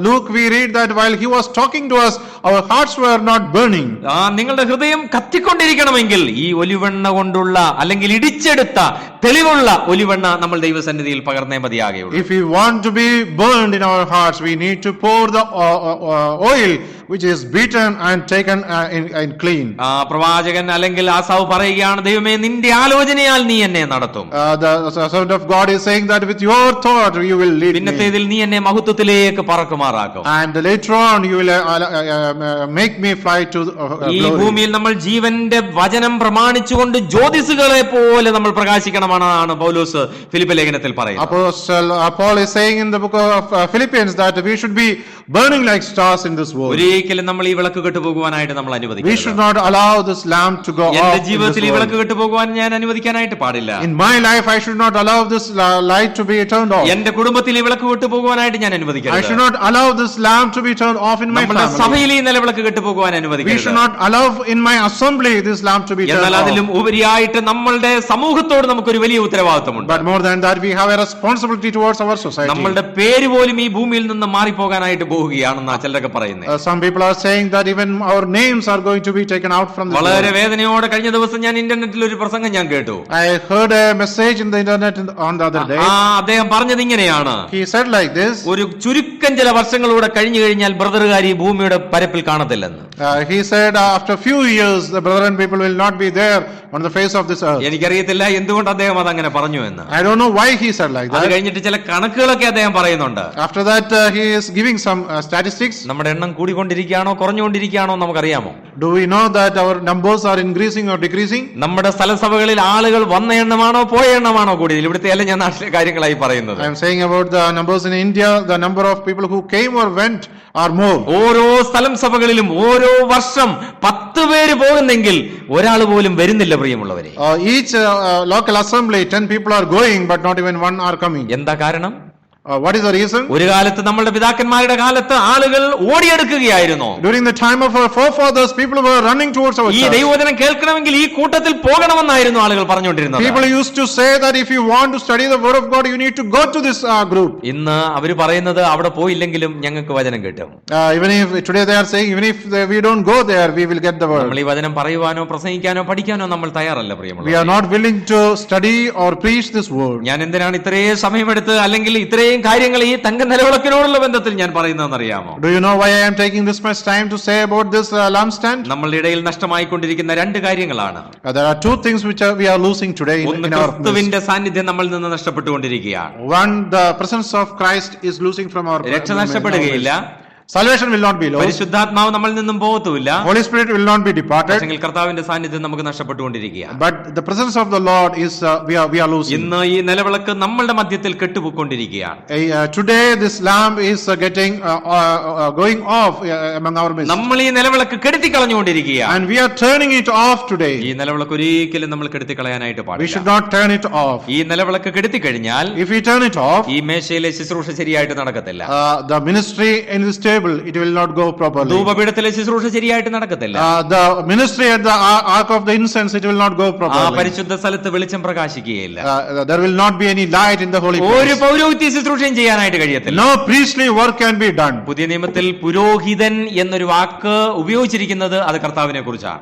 Luke we read that while he was talking to us, our hearts were not burning. നിങ്ങളുടെ ഹൃദയം കത്തിക്കൊണ്ടിരിക്കണമെങ്കിൽ ഈ ഒലിവെണ്ണ കൊണ്ടുള്ള അല്ലെങ്കിൽ ഇടിച്ചെടുത്ത തെളിവുള്ള ഒലിവെണ്ണ നമ്മൾ ദൈവസന്നിധിയിൽ പകർന്നേ മതിയാകുള്ളൂ. If we want to be burned in our hearts, we need to pour the oil which is beaten and taken and clean. പ്രവാചകൻ അല്ലെങ്കിൽ ആസാവ് പറയുകയാണ്, ദൈവമേ നിന്റെ ആലോചനയാൽ നീ എന്നെ നടത്തും. The servant of God is saying that with your thought you will lead me. പിന്നത്തേതിൽ നീ എന്നെ മഹത്വത്തിലേക്ക് പറക്കുമാറാക്കും. And later on you will make me fly to ഈ glory. ഭൂമിയിൽ നമ്മൾ ജീവന്റെ വചനം പ്രമാണിച്ചുകൊണ്ട് ജ്യോതിസുകളെ പോലെ നമ്മൾ പ്രകാശിക്കണമെന്നാണ് പൗലോസ് ഫിലിപ്പ് ലേഖനത്തിൽ പറയുന്നത്. Apostle Paul is saying in the book of Philippians that we should be burning like stars in this world. ഒരിക്കലും നമ്മൾ ഈ വിളക്ക് കെട്ടുപോകുവാനായിട്ട് നമ്മൾ We അനുവദിക്കരുത്. should not allow this lamp to go എന്റെ off in ജീവിതത്തിൽ this ഈ world. വിളക്ക് കെട്ടുപോകുവാൻ ഞാൻ അനുവദിക്കാനായിട്ട് പാടില്ല. In my life I should not allow this light to be turned off. എന്റെ കുടുംബത്തിൽ ഈ വിളക്ക് കെട്ടുപോകുവാനായിട്ട് ഞാൻ I അനുവദിക്കരുത്. should not allow this lamp to be turned off in my നമ്മുടെ family. സഭയിൽ ഈ നിലവിളക്ക് കെട്ടുപോകുവാൻ We അനുവദിക്കരുത്. should not allow in my assembly this lamp to be turned എന്നാൽ അതിലും off. ഉപരിയായിട്ട് നമ്മളുടെ സമൂഹത്തോട് നമുക്കൊരു വലിയ ഉത്തരവാദിത്വമുണ്ട്. But more than that, we have a responsibility towards our society. നമ്മളുടെ പേര് പോലും ഈ ഭൂമിയിൽ നിന്ന് മാറിപ്പോകാനായിട്ട് പോവുകയാണെന്നാ ചിലരൊക്കെ പറയുന്നത്. Some people are saying that even our names are going to be taken out from this വളരെ world. വേദനയോടെ കഴിഞ്ഞ ദിവസം ഞാൻ ഇന്റർനെറ്റിൽ ഒരു പ്രസംഗം ഞാൻ കേട്ടു. I heard a message in the internet on the other day. അദ്ദേഹം പറഞ്ഞത് ഇങ്ങനെയാണ്, He said like this. ഒരു ചുരുക്കം ചില വർഷങ്ങളൂടെ കഴിഞ്ഞു കഴിഞ്ഞാൽ ബ്രദറുകാർ ഈ ഭൂമിയുടെ പരപ്പിൽ കാണത്തില്ലെന്ന്. He said after few years the brethren people will not be there on the face of this earth. എനിക്കറിയത്തില്ല എന്തുകൊണ്ട് അദ്ദേഹം അതങ്ങനെ പറഞ്ഞു എന്ന്. I don't know why he said like അത് that. കഴിഞ്ഞിട്ട് ചില കണക്കുകളൊക്കെ അദ്ദേഹം പറയുന്നുണ്ട്. After that he is giving some statistics. നമ്മുടെ എണ്ണം കൂടിക്കൊണ്ടിരിക്കുകയാണോ കുറഞ്ഞുകൊണ്ടിരിക്കുകയാണോ നമുക്കറിയാമോ? Do we know that our numbers are increasing or decreasing? നമ്മുടെ സ്ഥലസഭകളിൽ ആളുകൾ വന്ന എണ്ണമാണോ പോയ എണ്ണമാണോ കൂടിയത്? ഇവിടുത്തെ അല്ല ഞാൻ നാട്ടിലെ കാര്യങ്ങളായി പറയുന്നത്. I am saying about the numbers in India. The number of people who came or went are more. ഓരോ സ്ഥലം സഭകളിലും ഓരോ വർഷം 10 പേര് പോകുന്നെങ്കിൽ ഒരാൾ പോലും വരുന്നില്ല പ്രിയമുള്ളവരെ. Each local assembly 10 people are going but not even one are coming. എന്താ കാരണം? What is the reason? ഒരു കാലത്ത് നമ്മളുടെ പിതാക്കന്മാരുടെ കാലത്ത് ആളുകൾ ഓടിയെടുക്കുകയായിരുന്നു. During the time of our forefathers, people were running towards our ഈ church. ദൈവവചനം കേൾക്കണമെങ്കിൽ ഈ കൂട്ടത്തിൽ പോകണമെന്നായിരുന്നു ആളുകൾ പറഞ്ഞുകൊണ്ടിരുന്നത്. People used to say that if you want to study the word of God, you need to go to this group. ഇന്ന് അവര് പറയുന്നത് അവിടെ പോയില്ലെങ്കിലും ഞങ്ങൾക്ക് വചനം കിട്ടും. Even if today they are saying, even if we don't go there, we will get the word. നമ്മൾ ഈ വചനം പറയുവാനോ പ്രസംഗിക്കാനോ പഠിക്കാനോ നമ്മൾ തയ്യാറല്ല We പ്രിയമുള്ളവരെ. are not willing to study or preach this word. ഞാൻ എന്തിനാണ് ഇത്രയും സമയമെടുത്ത് അല്ലെങ്കിൽ ഇത്രയും കാര്യങ്ങൾ ഈ തങ്ക നിലവിളക്കിനോടുള്ള ബന്ധത്തിൽ ഞാൻ പറയുന്നതെന്ന് അറിയാമോ? Do you know why I am taking this much time to say about this lampstand? നമ്മളുടെ ഇടയിൽ നഷ്ടമായിക്കൊണ്ടിരിക്കുന്ന രണ്ട് കാര്യങ്ങളാണ്. There are two things which we are losing today ഒന്ന് in our midst. ക്രിസ്തുവിന്റെ സാന്നിധ്യം നമ്മളിൽ നിന്ന് നഷ്ടപ്പെട്ടുകൊണ്ടിരിക്കുകയാണ്. One, the presence of Christ is losing from our രക്ഷ നഷ്ടപ്പെടുകയില്ല. Salvation will not be lost. പരിശുദ്ധാത്മാവ് നമ്മളിൽ നിന്നും പോകത്തുമില്ല. Holy Spirit will not be departed. പക്ഷെങ്കിൽ കർത്താവിന്റെ സാന്നിധ്യം നമുക്ക് നഷ്ടപ്പെട്ടുകൊണ്ടിരിക്കുകയാണ്. But the presence of the Lord is we are losing. ഇന്ന് ഈ നിലവിളക്ക് നമ്മളുടെ മധ്യത്തിൽ കെട്ടുപോയിക്കൊണ്ടിരിക്കുകയാണ്. Today this lamp is getting going off among our midst. നമ്മൾ ഈ നിലവിളക്ക് കെടുത്തി കളഞ്ഞുകൊണ്ടിരിക്കുകയാണ്. And we are turning it off today. ഈ നിലവിളക്ക് ഒരിക്കലും നമ്മൾ കെടുത്തി കളയാനായിട്ട് We പാടില്ല. should not turn it off. ഈ നിലവിളക്ക് കെടുത്തി കഴിഞ്ഞാൽ If we turn it off, ഈ മേശയിലെ ശുശ്രൂഷ ശരിയായിട്ട് നടക്കത്തില്ല. the ministry in this table, it will not go properly. ധൂപപീഠത്തിലെ ശുശ്രൂഷ ശരിയായിട്ട് നടക്കത്തില്ല. The ministry at the ark of the incense, it will not go ആ properly. പരിശുദ്ധ സ്ഥലത്ത് വെളിച്ചം പ്രകാശിക്കുകയില്ല. There will not be any light in the holy ഒരു place. പൗരോഹിത്യ ശുശ്രൂഷയും ചെയ്യാനായിട്ട് കഴിയത്തില്ല. No priestly work can be done. പുതിയ നിയമത്തിൽ പുരോഹിതൻ എന്നൊരു വാക്ക് ഉപയോഗിച്ചിരിക്കുന്നത് അത് കർത്താവിനെ കുറിച്ചാണ്.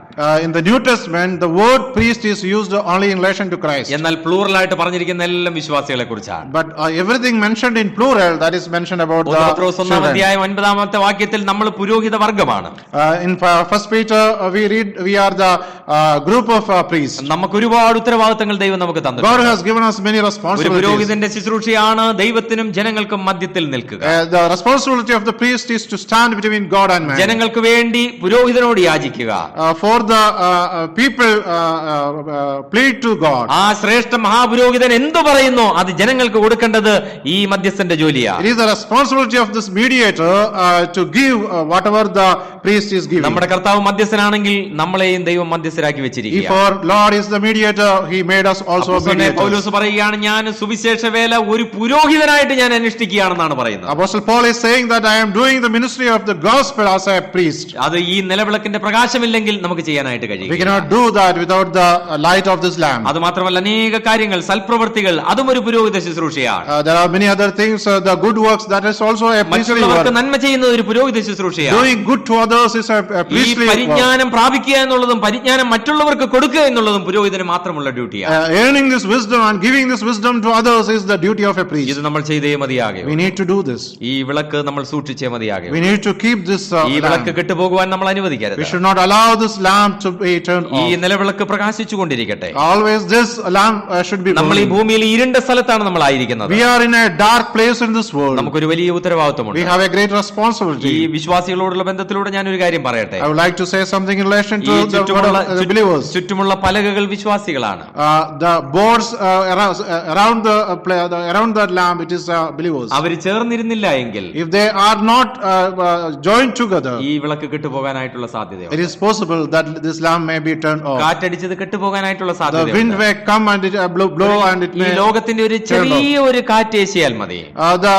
In the New Testament, the word priest is used only in relation to Christ. എന്നാൽ പ്ലൂറലായിട്ട് പറഞ്ഞിരിക്കുന്ന എല്ലാം വിശ്വാസികളെ കുറിച്ചാണ്. But everything mentioned in plural, that is mentioned about the children. അധ്യായം 9-ാമത്തെ വാക്യത്തിൽ നമ്മൾ പുരോഹിത വർഗമാണ്. In 1 Peter, we read, we are the group of priests. നമുക്ക് ഒരുപാട് ഉത്തരവാദിത്തങ്ങൾ ദൈവം നമുക്ക് തന്നു. God has given us many ഒരു responsibilities. പുരോഹിതന്റെ ശുശ്രൂഷയാണ് ദൈവത്തിനും ജനങ്ങൾക്കും മധ്യത്തിൽ നിൽക്കുക. The responsibility of the priest is to stand between God and man. ജനങ്ങൾക്ക് വേണ്ടി പുരോഹിതനോട് യാചിക്കുക. For the people, plead to God. ആ ശ്രേഷ്ഠ മഹാപുരോഹിതൻ എന്തു പറയുന്നു അത് ജനങ്ങൾക്ക് കൊടുക്കേണ്ടത് ഈ മധ്യസ്ഥന്റെ ജോലിയാണ്. It is the responsibility of this mediator to give whatever the priest is giving. നമ്മുടെ കർത്താവ് മധ്യസ്ഥനാണെങ്കിൽ നമ്മളെയും ദൈവം മധ്യസ്ഥരാക്കി If വെച്ചിരിക്കുകയാണ്. our Lord is the mediator, he made us also mediators. പൗലോസ് പറയുകയാണ്, ഞാൻ സുവിശേഷ വേല ഒരു പുരോഹിതനായിട്ട് ഞാൻ അനുഷ്ഠിക്കുകയാണെന്നാണ് പറയുന്നത്. Apostle Paul is saying that I am doing the ministry of the gospel as a priest. അത് ഈ നിലവിളക്കിന്റെ പ്രകാശമില്ലെങ്കിൽ നമുക്ക് ചെയ്യാനായിട്ട് കഴിയും. We cannot do that without the light of this lamp. അത് മാത്രമല്ല അനേക കാര്യങ്ങൾ സൽപ്രവൃത്തികൾ അതും ഒരു പുരോഹിത ശുശ്രൂഷയാണ്. There are many other things, the good works, that is also a priestly മറ്റുള്ളവർക്ക് work. നന്മ ചെയ്യുന്ന ചെയ്യുന്നത് ഒരു പുരോഹിത ശുശ്രൂഷയാണ്. Doing good to others is a ഈ priestly work. പരിജ്ഞാനം പ്രാപിക്കുക എന്നുള്ളതും പരിജ്ഞാനം മറ്റുള്ളവർക്ക് കൊടുക്കുക എന്നുള്ളതും പുരോഹിതന് മാത്രമുള്ള ഡ്യൂട്ടിയാണ്. Earning this wisdom and giving this wisdom to others is the duty of a priest. ഇത് നമ്മൾ ചെയ്തേ മതിയാകെ. We need to do this. ഈ വിളക്ക് നമ്മൾ സൂക്ഷിച്ചേ മതിയാകെ. We need to keep this ഈ വിളക്ക് lamp. കെട്ടുപോകുവാൻ നമ്മൾ അനുവദിക്കരുത്. We should not allow this lamp to be turned ഈ off. നിലവിളക്ക് പ്രകാശിച്ചു കൊണ്ടിരിക്കട്ടെ. Always this lamp should be നമ്മൾ ഈ burning. ഭൂമിയിൽ ഇരുണ്ട സ്ഥലത്താണ് നമ്മൾ ആയിരിക്കുന്നത്. We are in a dark place in this world. നമുക്കൊരു വലിയ ഉത്തരവാദിത്വമുണ്ട്. We have a great ഈ responsibility. വിശ്വാസികളോടുള്ള ബന്ധത്തിലൂടെ ഞാൻ ഒരു കാര്യം പറയട്ടെ. I would like to say something in relation ഈ to the word of the believers. ചുറ്റുമുള്ള പലകകൾ വിശ്വാസികളാണ്. The boards around the lamp, it is believers. അവർ ചേർന്നിരുന്നില്ല എങ്കിൽ If they are not joined together, ഈ വിളക്ക് കെട്ടുപോകാനായിട്ടുള്ള സാധ്യതയുണ്ട്. it is possible that this lamp may be turned off. കാറ്റടിച്ചത് കെട്ടുപോകാനായിട്ടുള്ള The സാധ്യതയുണ്ട്. wind may come and it blow and it ഈ may ലോകത്തിന്റെ ഒരു ചെറിയ ഒരു കാറ്റേശിയാൽ മതി. the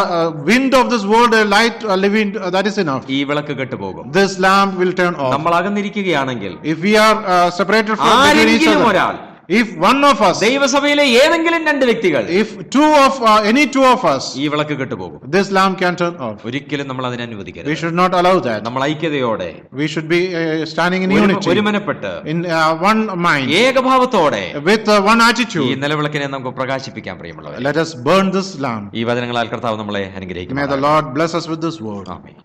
wind of this world, a light living, that is enough. ഈ വിളക്ക് കെട്ടുപോകും. This lamp will turn off. നമ്മൾ അകന്നിരിക്കുകയാണെങ്കിൽ If we are separated from each ആരെങ്കിലും other, ഒരാൾ, if one of us, ദൈവസഭയിലെ ഏതെങ്കിലും രണ്ട് വ്യക്തികൾ if any two of us, ഈ വിളക്ക് കെട്ടുപോകും. this lamp can turn off. ഒരിക്കലും നമ്മൾ അതിനെ We അനുവദിക്കരുത്. should not allow that. നമ്മൾ ഐക്യതയോടെ We should be standing in unity, ഒരുമനപ്പെട്ട് in one mind, ഏകഭാവത്തോടെ with one ഈ attitude. നിലവിളക്കിനെ നമുക്ക് പ്രകാശിപ്പിക്കാൻ പ്രിയമുള്ളവരെ. Let us burn this lamp. ഈ വചനങ്ങളാൽ കർത്താവ് നമ്മളെ അനുഗ്രഹിക്കും. May the Lord bless us with this word. Amen.